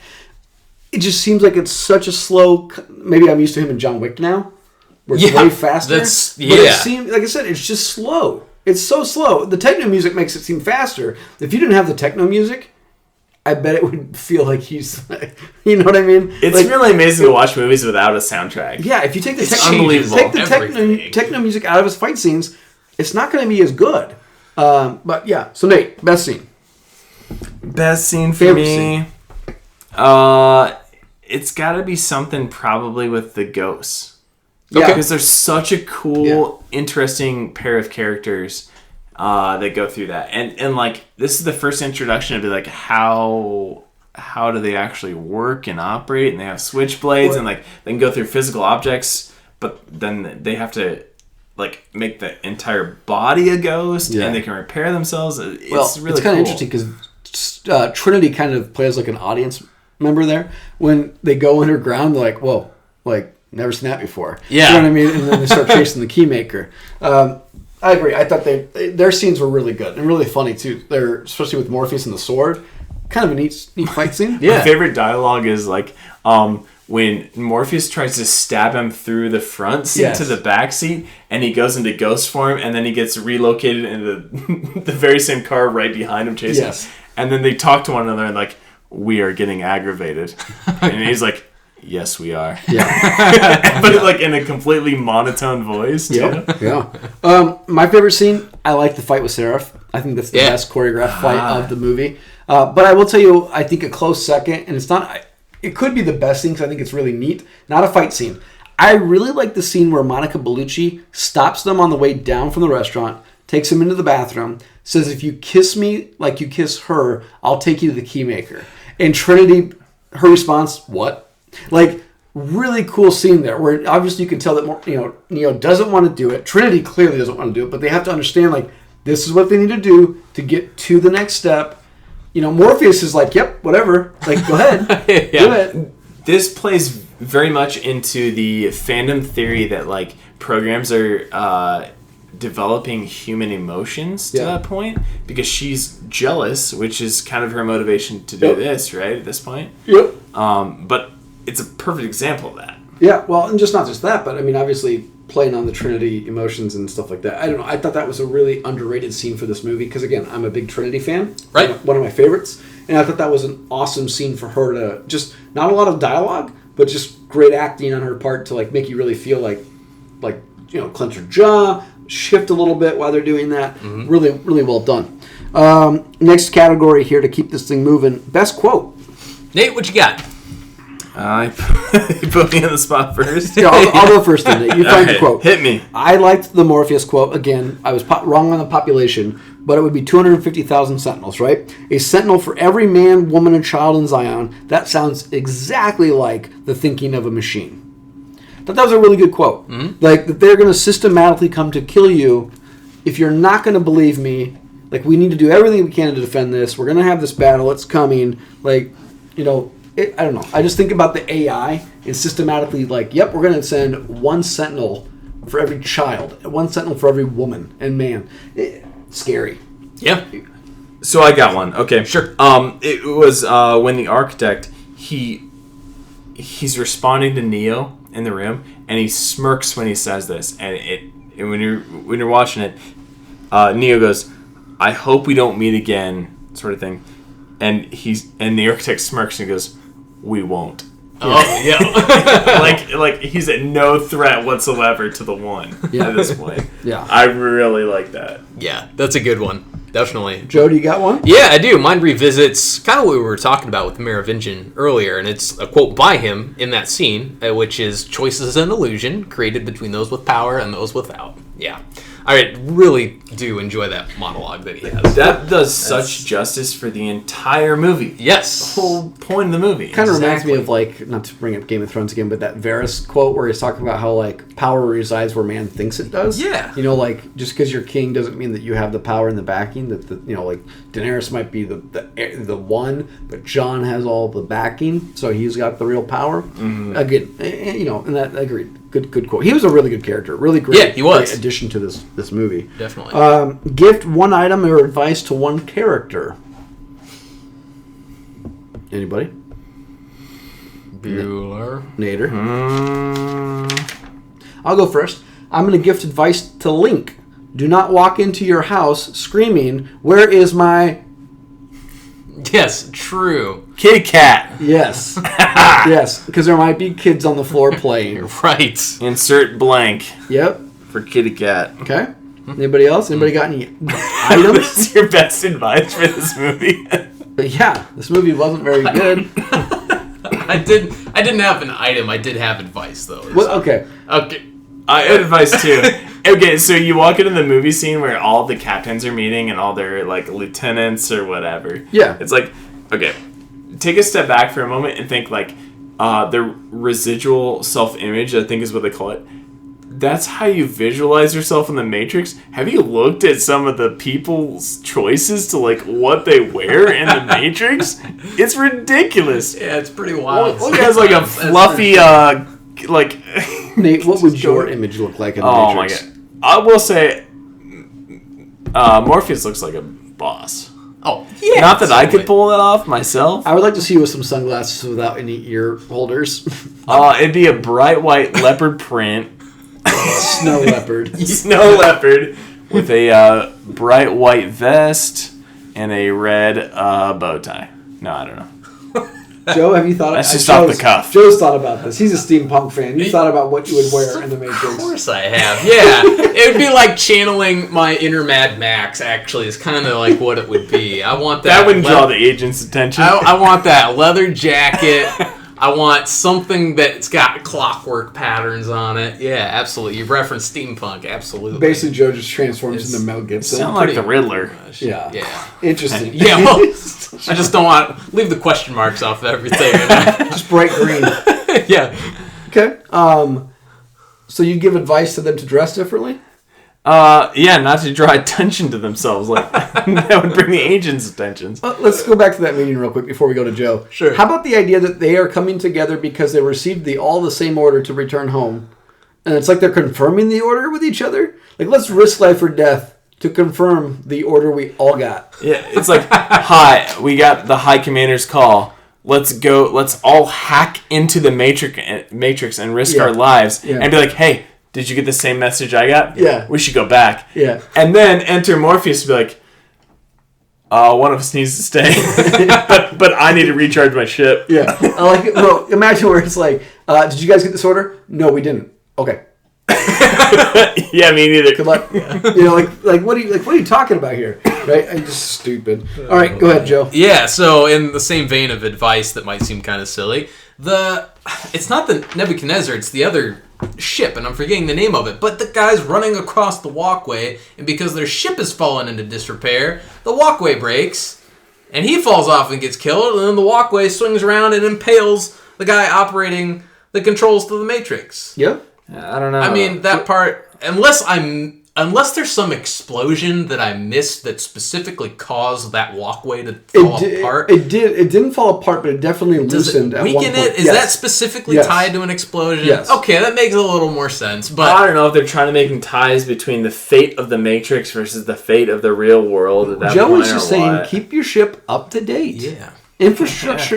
it just seems like it's such a slow... Maybe I'm used to him in John Wick now, where it's way faster. But it seems, like I said, it's just slow. It's so slow. The techno music makes it seem faster. If you didn't have the techno music... I bet it would feel like he's, you know what I mean? It's like, really amazing to watch movies without a soundtrack. Yeah, if you take the techno music out of his fight scenes, it's not going to be as good. But yeah, so Nate, best scene. Best scene for me. It's got to be something probably with the ghosts. Okay. Because they're such a cool, interesting pair of characters. That go through that, and like this is the first introduction to like how do they actually work and operate, and they have switchblades and like they can go through physical objects, but then they have to like make the entire body a ghost, and they can repair themselves. It's really kind of cool. interesting because Trinity kind of plays like an audience member there. When they go underground, they're like, whoa, like never seen that before. Yeah, you know what I mean? And then they start chasing the keymaker. I agree. I thought their scenes were really good and really funny too. They're especially with Morpheus and the sword, kind of a neat fight scene. My favorite dialogue is like when Morpheus tries to stab him through the front seat to the back seat, and he goes into ghost form, and then he gets relocated into the very same car right behind him chasing. Yes. And then they talk to one another and like, we are getting aggravated, and he's like, yes, we are. Yeah. But like in a completely monotone voice, too. Yeah. My favorite scene, I like the fight with Seraph. I think that's the best choreographed fight of the movie. But I will tell you, I think a close second, and it's not... It could be the best scene because I think it's really neat. Not a fight scene. I really like the scene where Monica Bellucci stops them on the way down from the restaurant, takes them into the bathroom, says, if you kiss me like you kiss her, I'll take you to the Keymaker. And Trinity, her response, what? Like, really cool scene there where obviously you can tell that Neo doesn't want to do it. Trinity clearly doesn't want to do it, but they have to understand, like, this is what they need to do to get to the next step. Morpheus is like, yep, whatever. Like, go ahead. Do it. This plays very much into the fandom theory that, like, programs are developing human emotions to that point because she's jealous, which is kind of her motivation to do this, right, at this point. Yep. But it's a perfect example of that. Yeah, well, and not just that, but, I mean, obviously playing on the Trinity emotions and stuff like that. I don't know. I thought that was a really underrated scene for this movie because, again, I'm a big Trinity fan. Right. One of my favorites. And I thought that was an awesome scene for her to just, not a lot of dialogue, but just great acting on her part to, like, make you really feel like clench her jaw, shift a little bit while they're doing that. Mm-hmm. Really, really well done. Next category here to keep this thing moving. Best quote. Nate, what you got? You put me on the spot first. Yeah, I'll go first then. You find the quote. Hit me. I liked the Morpheus quote. Again, I was wrong on the population, but it would be 250,000 sentinels, right? A sentinel for every man, woman, and child in Zion. That sounds exactly like the thinking of a machine. I thought that was a really good quote. Mm-hmm. Like, that they're going to systematically come to kill you if you're not going to believe me. Like, we need to do everything we can to defend this. We're going to have this battle. It's coming. Like, I don't know. I just think about the AI and systematically like, yep, we're going to send one sentinel for every child, one sentinel for every woman and man. Scary. Yeah. So I got one. Okay. Sure. It was when the architect, he's responding to Neo in the room, and he smirks when he says this. And when you're watching it, Neo goes, "I hope we don't meet again," sort of thing. And the architect smirks and he goes, "We won't." Oh, yeah. like he's at no threat whatsoever to the one at this point. Yeah. I really like that. Yeah, that's a good one. Definitely. Joe, do you got one? Yeah, I do. Mine revisits kind of what we were talking about with Merovingian earlier, and it's a quote by him in that scene, which is, "Choice is an illusion created between those with power and those without." Yeah. I really do enjoy that monologue that he has. That does such justice for the entire movie. Yes. The whole point of the movie. Kind of reminds me of, like, not to bring up Game of Thrones again, but that Varys quote where he's talking about how, like, power resides where man thinks it does. Yeah. Like, just because you're king doesn't mean that you have the power and the backing. That, like, Daenerys might be the one, but Jon has all the backing, so he's got the real power. Mm-hmm. Again, and that, I agreed. Good quote. He was a really good character. Really great. Yeah, he was. Great addition to this movie. Definitely. Gift one item or advice to one character. Anybody? Bueller. Nader. I'll go first. I'm going to gift advice to Link. Do not walk into your house screaming, "Where is my..." Yes, true. Kitty cat. Yes. Yes, because there might be kids on the floor playing. Right. Insert blank. Yep. For kitty cat. Okay. Anybody else? Anybody got any items? What's your best advice for this movie? But yeah, this movie wasn't very good. I didn't have an item. I did have advice though. Well, okay. Okay. I had advice too. Okay, so you walk into the movie scene where all the captains are meeting and all their like lieutenants or whatever. Yeah. It's like, okay, take a step back for a moment and think like the residual self-image, I think is what they call it. That's how you visualize yourself in the Matrix. Have you looked at some of the people's choices to like what they wear in the Matrix? It's ridiculous. Yeah, it's pretty wild. One guy's like a fluffy like. Nate, what would your image look like in the Matrix? My god! I will say, Morpheus looks like a boss. Oh, yeah. Not that I could pull that off myself. I would like to see you with some sunglasses without any ear holders. It'd be a bright white leopard print. Snow leopard. Snow leopard with a bright white vest and a red bow tie. No, I don't know. Joe, have you thought? That's just off the cuff. Joe's thought about this. He's a steampunk fan. You thought about what you would wear in the Matrix. Of course I have. Yeah, it would be like channeling my inner Mad Max. Actually, is kind of like what it would be. I want that. That wouldn't draw the agent's attention. I want that leather jacket. I want something that's got clockwork patterns on it. Yeah, absolutely. You've referenced steampunk. Absolutely. Basically, Joe just transforms into Mel Gibson. Sound like the Riddler. Yeah. Yeah. Interesting. Yeah, well, I just don't want leave the question marks off everything. Just bright green. Yeah. Okay. So you give advice to them to dress differently? Yeah, not to draw attention to themselves. Like that would bring the agent's attention. Let's go back to that meeting real quick before we go to Joe. Sure. How about the idea that they are coming together because they received all the same order to return home, and it's like they're confirming the order with each other? Like, let's risk life or death to confirm the order we all got. Yeah, it's like, hi, we got the High Commander's call. Let's go. Let's all hack into the Matrix and risk our lives and be like, hey. Did you get the same message I got? Yeah. We should go back. Yeah. And then enter Morpheus to be like, one of us needs to stay. but I need to recharge my ship. Yeah. I like it. Well, imagine where it's like, did you guys get this order? No, we didn't. Okay. Yeah, me neither. Good luck. You know, like what are you talking about here? Right? I'm just stupid. All right, go ahead, Joe. Yeah, so in the same vein of advice that might seem kind of silly, it's not the Nebuchadnezzar, it's the other ship, and I'm forgetting the name of it, but the guy's running across the walkway, and because their ship has fallen into disrepair, the walkway breaks, and he falls off and gets killed, and then the walkway swings around and impales the guy operating the controls to the Matrix. Yeah. I don't know. I mean, that part, unless there's some explosion that I missed that specifically caused that walkway to fall apart. It didn't fall apart, but it definitely loosened at one point. Weaken it? Is that specifically tied to an explosion? Yes. Okay, that makes a little more sense. But I don't know if they're trying to make ties between the fate of the Matrix versus the fate of the real world at that Joe point. was just saying, keep your ship up to date. Yeah. Infrastructure.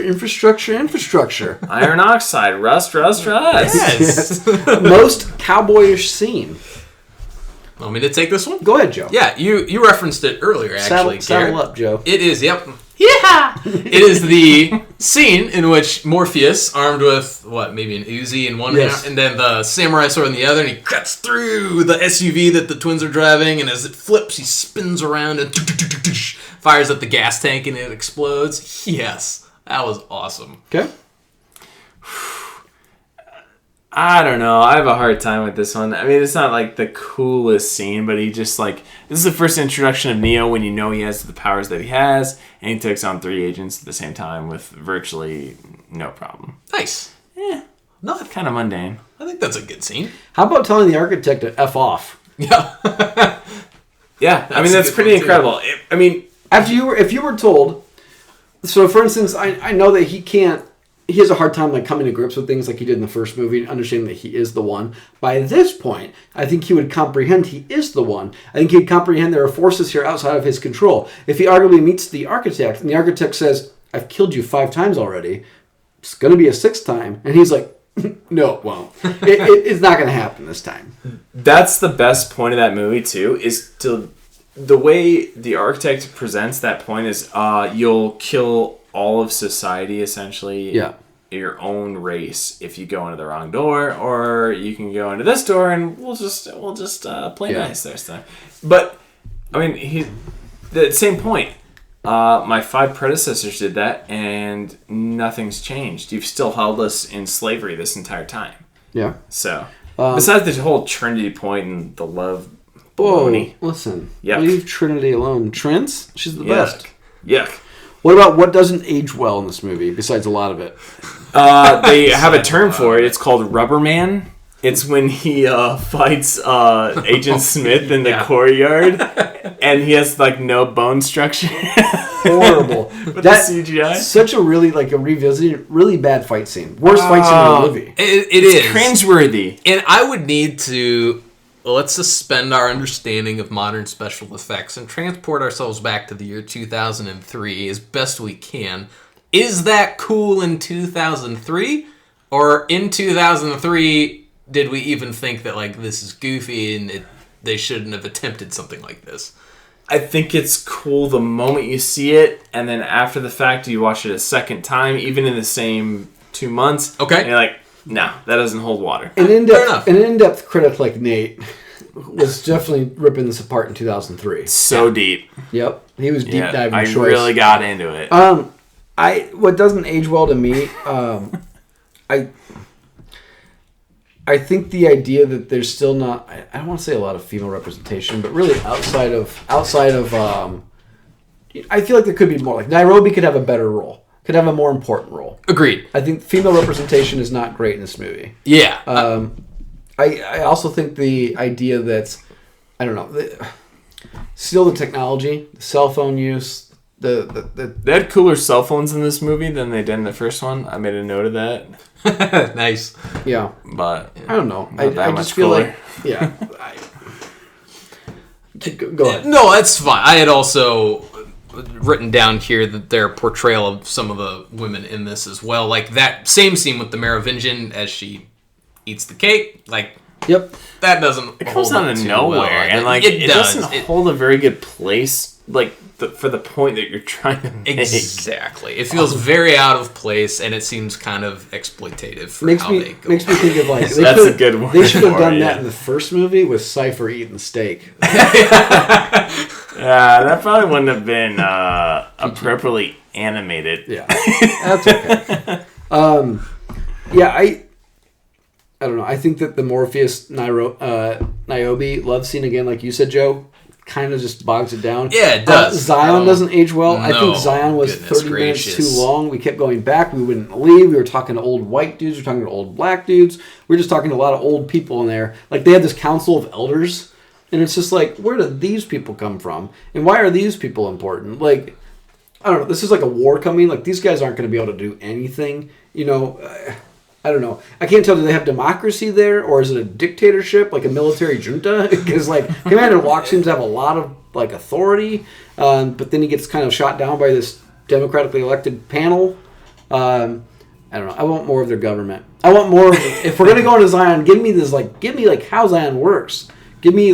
Iron oxide, rust. Yes. Most cowboyish scene. Want me to take this one? Go ahead, Joe. Yeah, you referenced it earlier, actually. Saddle up, Joe. It is, yep. Yeah! It is the scene in which Morpheus, armed with, maybe an Uzi in one hand, and then the samurai sword in the other, and he cuts through the SUV that the twins are driving, and as it flips, he spins around and fires at the gas tank, and it explodes. Yes, that was awesome. Okay. I don't know. I have a hard time with this one. I mean, it's not like the coolest scene, but he just this is the first introduction of Neo when you know he has the powers that he has, and he takes on 3 agents at the same time with virtually no problem. Nice. Yeah. Not kind of mundane. I think that's a good scene. How about telling the architect to F off? Yeah. Yeah. I mean, that's pretty incredible. If you were told, so for instance, I know that he has a hard time coming to grips with things like he did in the first movie, understanding that he is the one. By this point, I think he would comprehend he is the one. I think he'd comprehend there are forces here outside of his control. If he arguably meets the architect, and the architect says, I've killed you 5 times already, it's going to be a 6th time, and he's like, no, it won't. It's not going to happen this time. That's the best point of that movie, too, is the way the architect presents that point is you'll kill all of society, essentially. Yeah. Your own race if you go into the wrong door, or you can go into this door and we'll just play nice there. So. But I mean, the same point. My 5 predecessors did that, and nothing's changed. You've still held us in slavery this entire time. Yeah. So besides the whole Trinity point and the love. Baloney. Listen. Yuck. Leave Trinity alone. Trins, she's the best. Yuck. What about what doesn't age well in this movie, besides a lot of it? They have a term for it. It's called Rubber Man. It's when he fights Agent Smith in the courtyard, and he has no bone structure. Horrible. With the CGI. Such a really a revisited, really bad fight scene. Worst fight scene in the movie. It's cringeworthy. And I would need to let's suspend our understanding of modern special effects and transport ourselves back to the year 2003 as best we can. Is that cool in 2003? Or in 2003, did we even think that this is goofy and they shouldn't have attempted something like this? I think it's cool the moment you see it, and then after the fact, you watch it a second time, even in the same 2 months. Okay. And you're like, no, that doesn't hold water. An in-depth critic like Nate was definitely ripping this apart in 2003. So deep. Yep, he was deep diving. I really got into it. What doesn't age well to me, I think the idea that there's still not, I don't want to say a lot of female representation, but really outside of, I feel like there could be more. Like Nairobi could have a better role, could have a more important role. Agreed. I think female representation is not great in this movie. Yeah. I also think the idea that, I don't know, still the technology, the cell phone use, they had cooler cell phones in this movie than they did in the first one. I made a note of that. Nice. Yeah. But I don't know. I just feel cooler. like, yeah. Go ahead. No, that's fine. I had also written down here that their portrayal of some of the women in this as well. Like that same scene with the Merovingian as she eats the cake. Like, yep. That doesn't. It comes hold out up of too nowhere, well. and like it does. doesn't hold a very good place. Like for the point that you're trying to make. Exactly. It feels very out of place, and it seems kind of exploitative for Makes how me they go. think of like That's a good one. They should have done it, that yeah. in the first movie with Cypher eating the steak. That probably wouldn't have been appropriately animated. Yeah, that's okay. Yeah, I don't know. I think that the Morpheus Niobe love scene again, like you said, Joe, kind of just bogs it down. Yeah, it does. Zion doesn't age well. I No, think Zion was goodness 30 minutes gracious. too long. We kept going back. We wouldn't leave. We were talking to old white dudes. We were talking to old black dudes. We were just talking to a lot of old people in there. Like, they had this council of elders, and it's just like, where did these people come from? And why are these people important? Like, I don't know. This is like a war coming. Like, these guys aren't going to be able to do anything. You know, I don't know. I can't tell. Do they have democracy there, or is it a dictatorship, like a military junta? Because like Commander Locke seems to have a lot of like authority, but then he gets kind of shot down by this democratically elected panel. I don't know. I want more of their government. I want more. If we're gonna go into Zion, give me how Zion works. Give me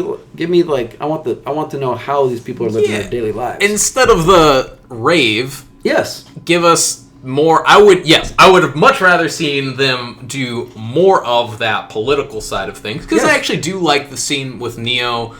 like I want to know how these people are living their daily lives. Instead of the rave, Yes. give us more. I would have much rather seen them do more of that political side of things, because I actually do like the scene with Neo.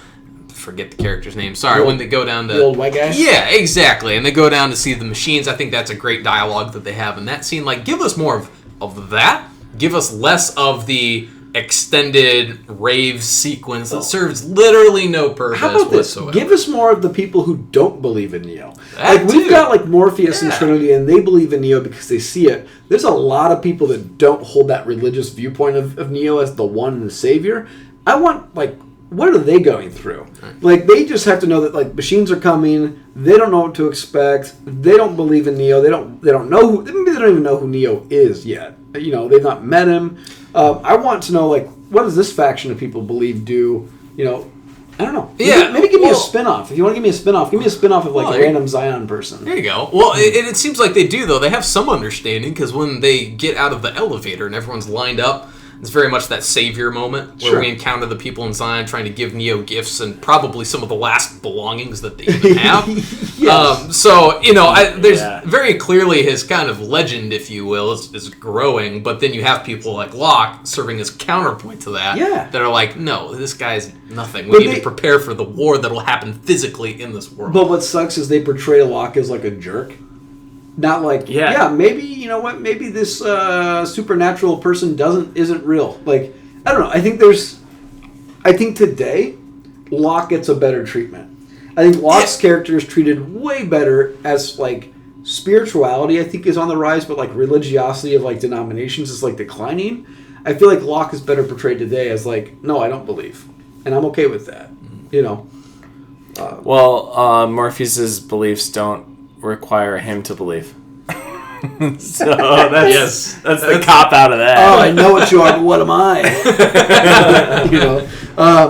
Forget the character's name. Sorry, when they go down to the old white guy. Yeah, exactly, and they go down to see the machines. I think that's a great dialogue that they have in that scene. Like, give us more of that. Give us less of the extended rave sequence that serves literally no purpose How about this? whatsoever. Give us more of the people who don't believe in Neo. That Like, we've too. got like Morpheus and Trinity, and they believe in Neo because they see it. There's a lot of people that don't hold that religious viewpoint of Neo as the one and the savior. I want, like, what are they going through? Like, they just have to know that like machines are coming. They don't know what to expect. They don't believe in Neo. They don't know who. Maybe they don't even know who Neo is yet. You know, they've not met him. I want to know, like, what does this faction of people believe do? You know, I don't know. Maybe give me a spin-off. If you want to give me a spin-off, give me a spin-off of like a random Zion person. There you go. Well, it seems like they do, though. They have some understanding, because when they get out of the elevator and everyone's lined up, it's very much that savior moment where we encounter the people in Zion trying to give Neo gifts and probably some of the last belongings that they even have. Yes. So, you know, there's very clearly his kind of legend, if you will, is growing, but then you have people like Locke serving as counterpoint to that that are like, no, this guy's nothing. We need to prepare for the war that will happen physically in this world. But what sucks is they portray Locke as like a jerk. Not like, maybe, you know what, maybe this supernatural person isn't real. Like, I don't know. I think today, Locke gets a better treatment. I think Locke's character is treated way better as, like, spirituality, I think, is on the rise, but, like, religiosity of, like, denominations is, like, declining. I feel like Locke is better portrayed today as, like, no, I don't believe. And I'm okay with that, you know. Morpheus's beliefs don't require him to believe. So that's the cop out of that. Oh, I know what you are, but what am I? You know.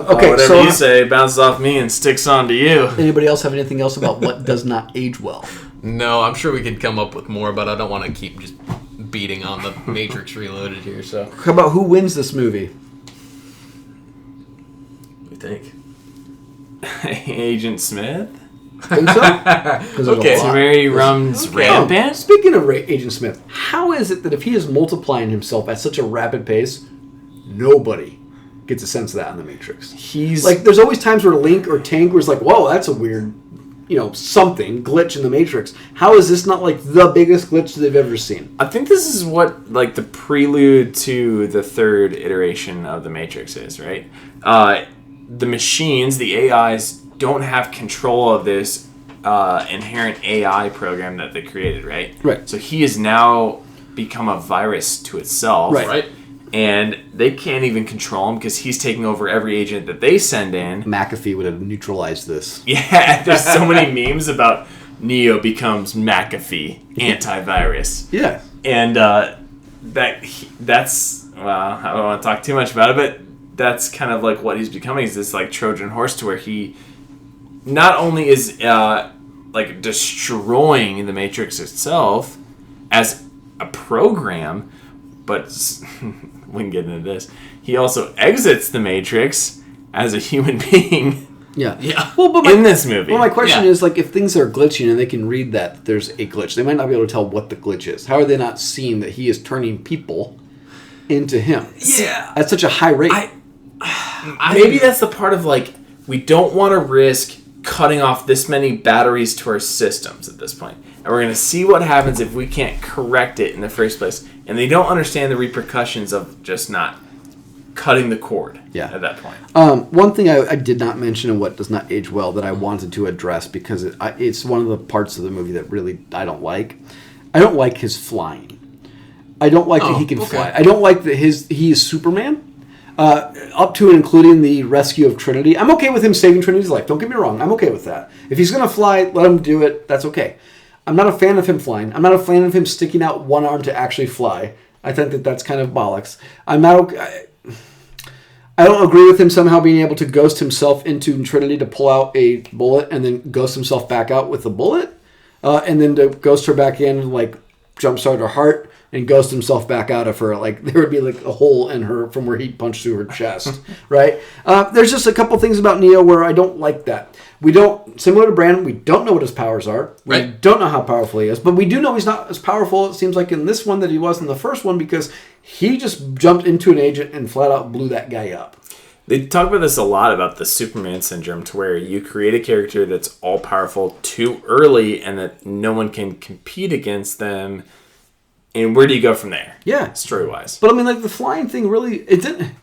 Okay, whatever so you say bounces off me and sticks onto you. Anybody else have anything else about what does not age well? No, I'm sure we could come up with more, but I don't want to keep just beating on the Matrix Reloaded here. So, how about who wins this movie? What do you think? Agent Smith? Think so? 'Cause there's a Okay. lot. So where he runs rampant? Speaking of Agent Smith, how is it that if he is multiplying himself at such a rapid pace, nobody gets a sense of that in the Matrix? He's Like, there's always times where Link or Tank was like, whoa, that's a weird, something, glitch in the Matrix. How is this not, like, the biggest glitch they've ever seen? I think this is what like the prelude to the third iteration of the Matrix is, right? The machines, the AIs, don't have control of this inherent AI program that they created, right? Right. So he has now become a virus to itself. Right. And they can't even control him because he's taking over every agent that they send in. McAfee would have neutralized this. Yeah, there's so many memes about Neo becomes McAfee, antivirus. Yeah. And that's, well, I don't want to talk too much about it, but that's kind of like what he's becoming, is this like Trojan horse to where he not only is like destroying the Matrix itself as a program, but we can get into this. He also exits the Matrix as a human being. Yeah. Yeah. Well, but in this movie. Well, my question Yeah. is, like, if things are glitching and they can read that there's a glitch, they might not be able to tell what the glitch is. How are they not seeing that he is turning people into him? Yeah. At such a high rate. Maybe that's the part of like, we don't want to risk cutting off this many batteries to our systems at this point. And we're going to see what happens if we can't correct it in the first place. And they don't understand the repercussions of just not cutting the cord at that point. One thing I did not mention, and what does not age well, that I wanted to address because it's one of the parts of the movie that really I don't like. I don't like his flying. I don't like that he can fly. I don't like that he is Superman. Up to and including the rescue of Trinity. I'm okay with him saving Trinity's life. Don't get me wrong. I'm okay with that. If he's going to fly, let him do it. That's okay. I'm not a fan of him flying. I'm not a fan of him sticking out one arm to actually fly. I think that that's kind of bollocks. I'm not... I don't agree with him somehow being able to ghost himself into Trinity to pull out a bullet and then ghost himself back out with the bullet. And then to ghost her back in, like, jumpstart her heart and ghost himself back out of her. Like, there would be, like, a hole in her from where he punched through her chest, right? There's just a couple things about Neo where I don't like that. We don't, similar to Brandon, we don't know what his powers are. We don't know how powerful he is. But we do know he's not as powerful, it seems like, in this one that he was in the first one, because he just jumped into an agent and flat out blew that guy up. They talk about this a lot, about the Superman syndrome, to where you create a character that's all-powerful too early and that no one can compete against them. And where do you go from there? Yeah. Story-wise. But, I mean, like, the flying thing really, it didn't...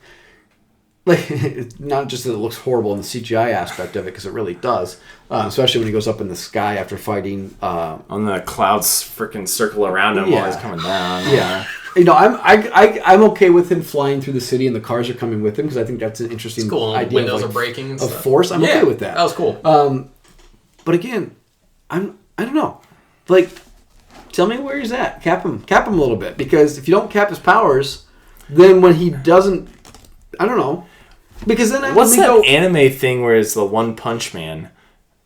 Like, it's not just that it looks horrible in the CGI aspect of it, because it really does. Especially when he goes up in the sky after fighting... On the clouds freaking circle around him while he's coming down. Yeah. You know, I'm okay with him flying through the city and the cars are coming with him, because I think that's an interesting cool. idea. Windows of, are breaking and of stuff. force. I'm okay with that. That was cool. But again, I don't know. Like, tell me where he's at. Cap him a little bit, because if you don't cap his powers, then when he doesn't, I don't know. Because then what's that anime thing where it's the One Punch Man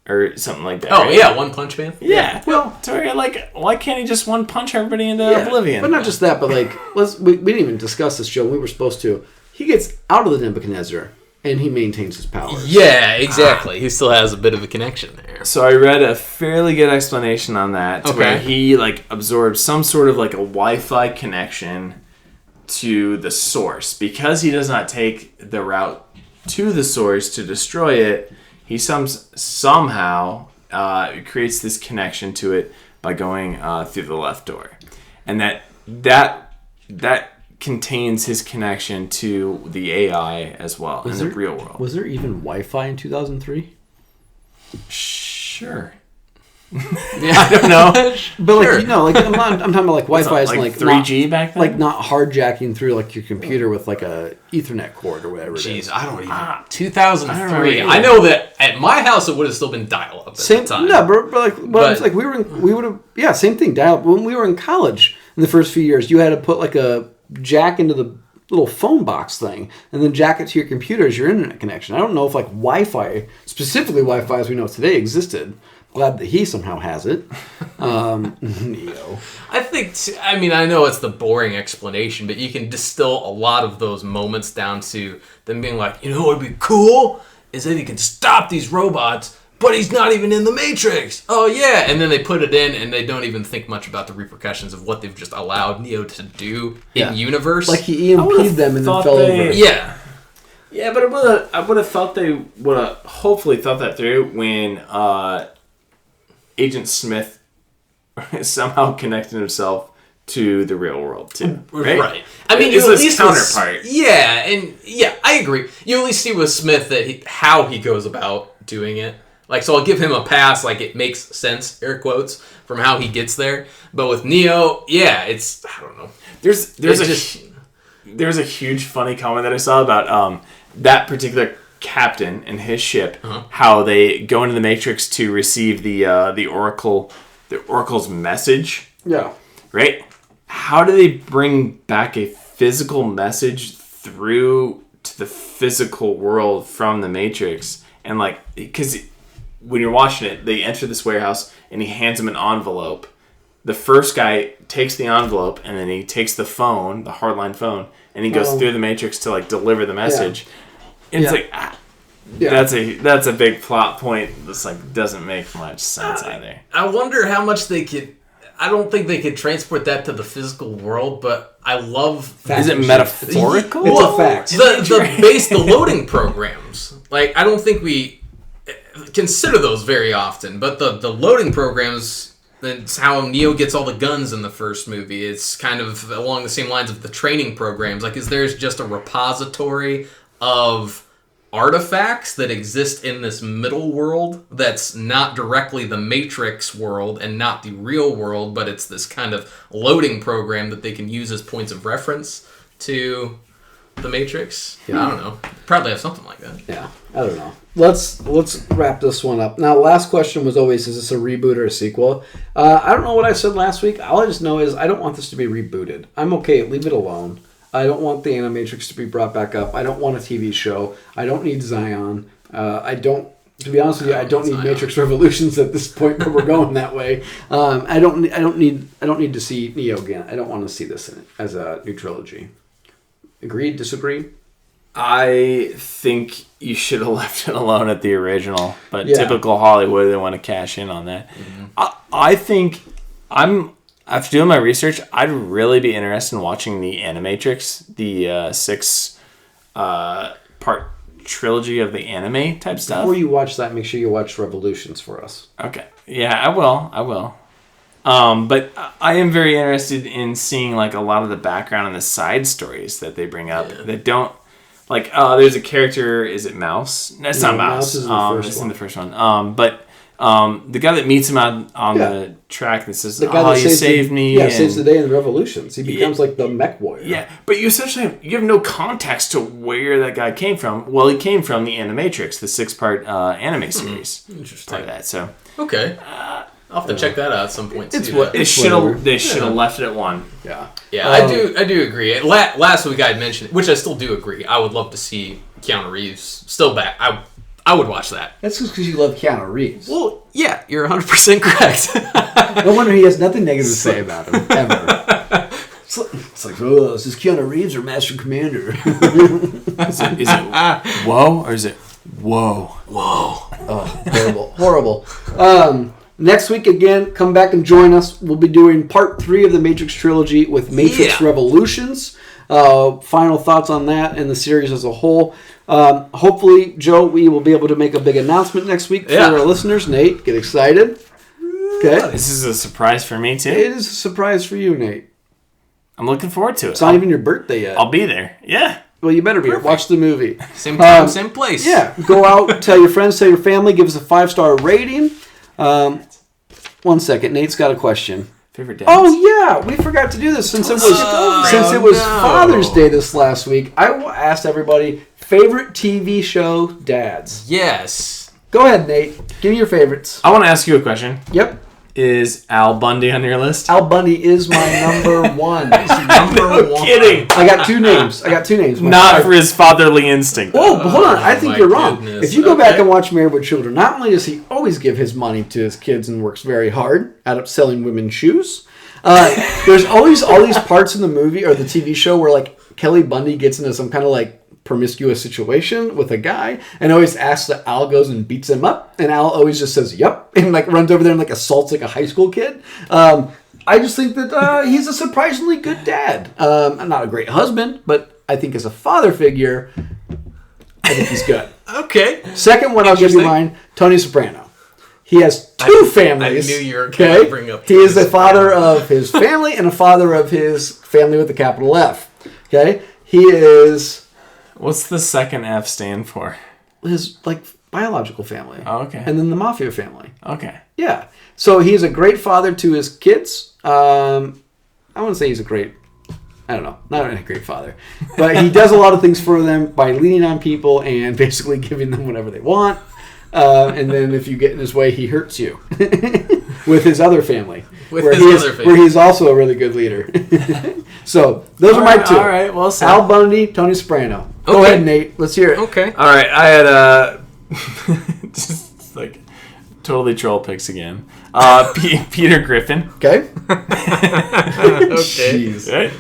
or something like that? Oh, right? yeah, One Punch Man. Yeah. Well, Tori, like, why can't he just one punch everybody into oblivion? But not just that, but like, we didn't even discuss this, Joe. We were supposed to. He gets out of the Nebuchadnezzar and he maintains his powers. Yeah, exactly. He still has a bit of a connection there. So I read a fairly good explanation on that, where he like absorbs some sort of like a Wi-Fi connection to the source. Because he does not take the route to the source to destroy it, he somehow creates this connection to it by going through the left door, and that contains his connection to the AI as well in the real world. Was there even Wi-Fi in 2003? Sure. I don't know. But like, you know, like I'm talking about like Wi-Fi is like 3G back then? Like not hardjacking through like your computer with like a Ethernet cord or whatever. Jeez, I don't even. 2003. I I know that at my house it would have still been dial-up at the time. No, but like, well, it's like we would have same thing. Dial-up. When we were in college in the first few years, you had to put like a jack into the little phone box thing and then jack it to your computer as your internet connection. I don't know if like Wi-Fi, specifically Wi-Fi as we know it today, existed. Glad that he somehow has it. Neo. I think, I know it's the boring explanation, but you can distill a lot of those moments down to them being like, you know what would be cool? Is that you can stop these robots but he's not even in the Matrix. Oh, yeah. And then they put it in, and they don't even think much about the repercussions of what they've just allowed Neo to do in universe. Like he EMP'd them and then fell over. Yeah. Yeah, but I would have thought they would have hopefully thought that through when Agent Smith somehow connected himself to the real world too. Right. I mean, it's you at his least counterpart. I agree. You at least see with Smith that how he goes about doing it. Like, so I'll give him a pass. Like, it makes sense, air quotes, from how he gets there. But with Neo, it's I don't know. There's a huge funny comment that I saw about that particular captain and his ship, how they go into the Matrix to receive the Oracle's message. Yeah. Right? How do they bring back a physical message through to the physical world from the Matrix? And like, because when you're watching it, they enter this warehouse and he hands them an envelope. The first guy takes the envelope and then he takes the phone, the hardline phone, and he goes through the Matrix to like deliver the message. And it's like, that's a big plot point. That's like doesn't make much sense either. I wonder how much they could. I don't think they could transport that to the physical world, but I love. Is it metaphorical? It's a fact. The loading programs. Like, I don't think we consider those very often, but the loading programs. That's how Neo gets all the guns in the first movie. It's kind of along the same lines of the training programs. Like, is there just a repository of artifacts that exist in this middle world that's not directly the Matrix world and not the real world, but it's this kind of loading program that they can use as points of reference to the Matrix? I don't know. Probably have something like that. Yeah, I don't know. Let's wrap this one up. Now, last question was always, is this a reboot or a sequel? I don't know what I said last week. All I just know is I don't want this to be rebooted. I'm okay. Leave it alone. I don't want the Animatrix to be brought back up. I don't want a TV show. I don't need Zion. To be honest with you, I don't need Matrix Revolutions at this point where we're going that way. I don't need to see Neo again. I don't want to see this as a new trilogy. Agreed? Disagree? I think you should have left it alone at the original, but typical Hollywood, they want to cash in on that. Mm-hmm. I think after doing my research, I'd really be interested in watching the Animatrix, the 6-part trilogy of the anime type stuff. Before you watch that, make sure you watch Revolutions for us. Okay. Yeah, I will. But I am very interested in seeing like a lot of the background and the side stories that they bring up that don't like. There's a character. Is it Mouse? That's not Mouse. Mouse is in the first it's one. in the first one. But the guy that meets him on the track that says, the guy that you saved me. Yeah, saves the day in the Revolutions. He becomes like the mech warrior. Yeah, but you essentially you have no context to where that guy came from. Well, he came from the Animatrix, the 6-part anime series. Interesting. Part of that. So okay. I'll have to check that out at some point too. They should have left it at 1. Yeah. Yeah, I do agree. Last week I mentioned, which I still do agree. I would love to see Keanu Reeves still back. I would watch that. That's just because you love Keanu Reeves. Well, yeah, you're 100% correct. No wonder he has nothing negative to say about him ever. It's like, oh, is this Keanu Reeves or Master Commander? Is it whoa or is it whoa? Whoa. Oh, horrible. Next week, again, come back and join us. We'll be doing part 3 of the Matrix trilogy with Matrix Revolutions. Final thoughts on that and the series as a whole. Hopefully, Joe, we will be able to make a big announcement next week for our listeners. Nate, get excited. Okay. This is a surprise for me, too. It is a surprise for you, Nate. I'm looking forward to it. It's not even your birthday yet. I'll be there. Yeah. Well, you better be here. Watch the movie. Same time, same place. Yeah. Go out, tell your friends, tell your family, give us a 5-star rating. 1 second. Nate's got a question. Favorite dance? Oh, yeah. We forgot to do this since it was Father's Day this last week. I asked everybody, favorite TV show dads. Yes. Go ahead, Nate. Give me your favorites. I want to ask you a question. Yep. Is Al Bundy on your list? Al Bundy is my number one. No kidding. I got two names. Not for his fatherly instinct. Oh, but hold on. I think you're wrong. Goodness. If you go back and watch Married with Children, not only does he always give his money to his kids and works very hard at selling women's shoes, there's always all these parts in the movie or the TV show where like Kelly Bundy gets into some kind of like promiscuous situation with a guy, and always asks that Al goes and beats him up, and Al always just says "Yep" and like runs over there and like assaults like a high school kid. I just think that he's a surprisingly good dad. Not a great husband, but I think as a father figure, I think he's good. Okay. Second one, I'll give you mine. Tony Soprano. He has two families. I knew you were going to bring up. He is the father of his family and a father of his family with a capital F. Okay. He is. What's the second F stand for? His like biological family. Oh, okay. And then the mafia family. Okay. Yeah. So he's a great father to his kids. I wouldn't say he's a great. I don't know, not a great father, but he does a lot of things for them by leaning on people and basically giving them whatever they want. And then if you get in his way, he hurts you with his other family, where he's also a really good leader. So those are my two. All right, well said. Al Bundy, Tony Soprano. Go ahead, Nate. Let's hear it. Okay. All right, I had just like totally troll picks again. Peter Griffin. Okay. Okay. Jeez. Right?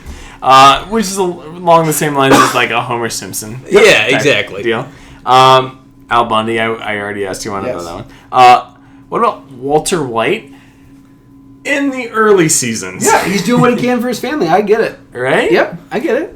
Which is along the same lines as like a Homer Simpson. Yeah, exactly. Deal. Al Bundy, I already asked you one about that one. What about Walter White in the early seasons? Yeah, he's doing what he can for his family. I get it. Right? Yep, I get it.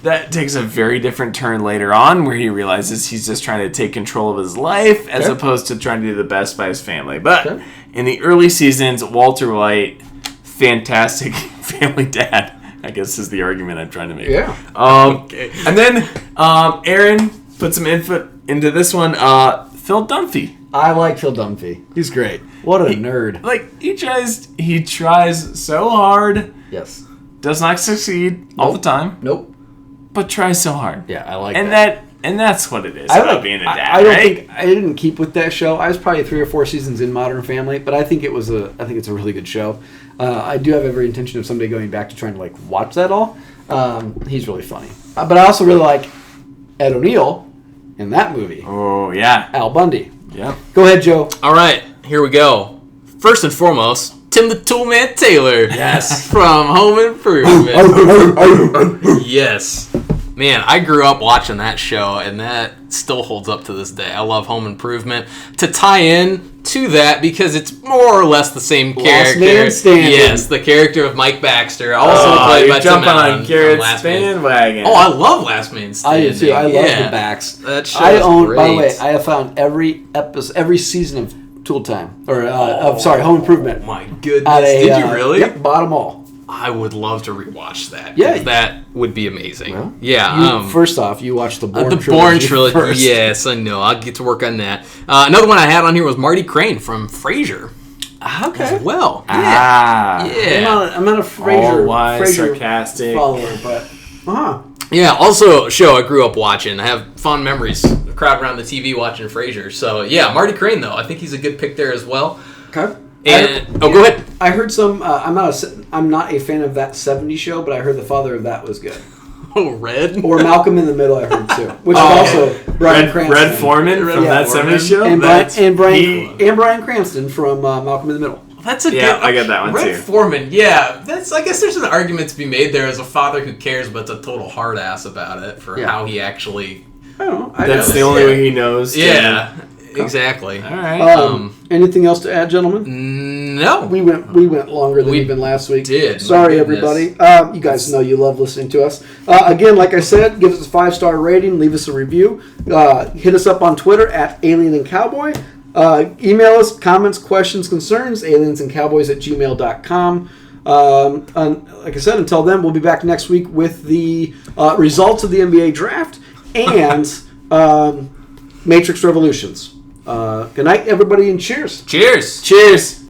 That takes a very different turn later on where he realizes he's just trying to take control of his life as opposed to trying to do the best by his family. But in the early seasons, Walter White, fantastic family dad, I guess is the argument I'm trying to make. Yeah. And then Aaron put some input into this one. Phil Dunphy. I like Phil Dunphy. He's great. What a nerd. Like, he tries so hard, Yes. does not succeed all the time, Nope. but tries so hard. Yeah, I like and that. And that's what it is I about like, being a dad, I don't right? think I didn't keep with that show. I was probably 3 or 4 seasons in Modern Family, but I think it's a really good show. I do have every intention of someday going back to trying to like watch that all. He's really funny, but I also really like Ed O'Neill in that movie. Oh yeah, Al Bundy. yeah. Go ahead, Joe. All right, here we go. First and foremost, Tim the Toolman Taylor. Yes. From Home Improvement. Yes. Man, I grew up watching that show, and that still holds up to this day. I love Home Improvement. To tie in to that, because it's more or less the same character. Man Standing. Yes, the character of Mike Baxter, also played by Tim Allen on Garrett's from Last Man. bandwagon. Oh, I love Last Man Standing. I do too. I love the backs. That show I is own. great. By the way, I have found every season of Tool Time Home Improvement. Oh my goodness! Did you really? Yep, bought them all. I would love to rewatch that. Yeah. That would be amazing. Well, yeah. First off, you watched the Bourne trilogy. Bourne trilogy. First. Yes, I know. I'll get to work on that. Another one I had on here was Marty Crane from Frasier. Okay. As well. I'm not a Frasier sarcastic follower, but Yeah, also a show I grew up watching. I have fond memories of crowding around the TV watching Frasier. So, yeah, Marty Crane, though. I think he's a good pick there as well. Okay. And go ahead. I heard some. I'm not a fan of that '70s show, but I heard the father of that was good. Oh, Red? Or Malcolm in the Middle, I heard too, which is also Bryan Cranston. Red Foreman from that '70s show, and Bryan Cranston from Malcolm in the Middle. That's a good. I got that one Red too. Foreman, yeah. I guess there's an argument to be made there as a father who cares, but it's a total hard ass about it for how he actually. I don't know. That's the only way he knows. Yeah. Exactly. All right. Anything else to add, gentlemen? No. We went longer than even last week. Did. Sorry, everybody. You guys know you love listening to us. Again, like I said, give us a 5-star rating. Leave us a review. Hit us up on Twitter at Alien and Cowboy. Email us comments, questions, concerns, aliensandcowboys@gmail.com. Like I said, until then, we'll be back next week with the results of the NBA draft and Matrix Revolutions. Good night, everybody, and cheers. Cheers. Cheers.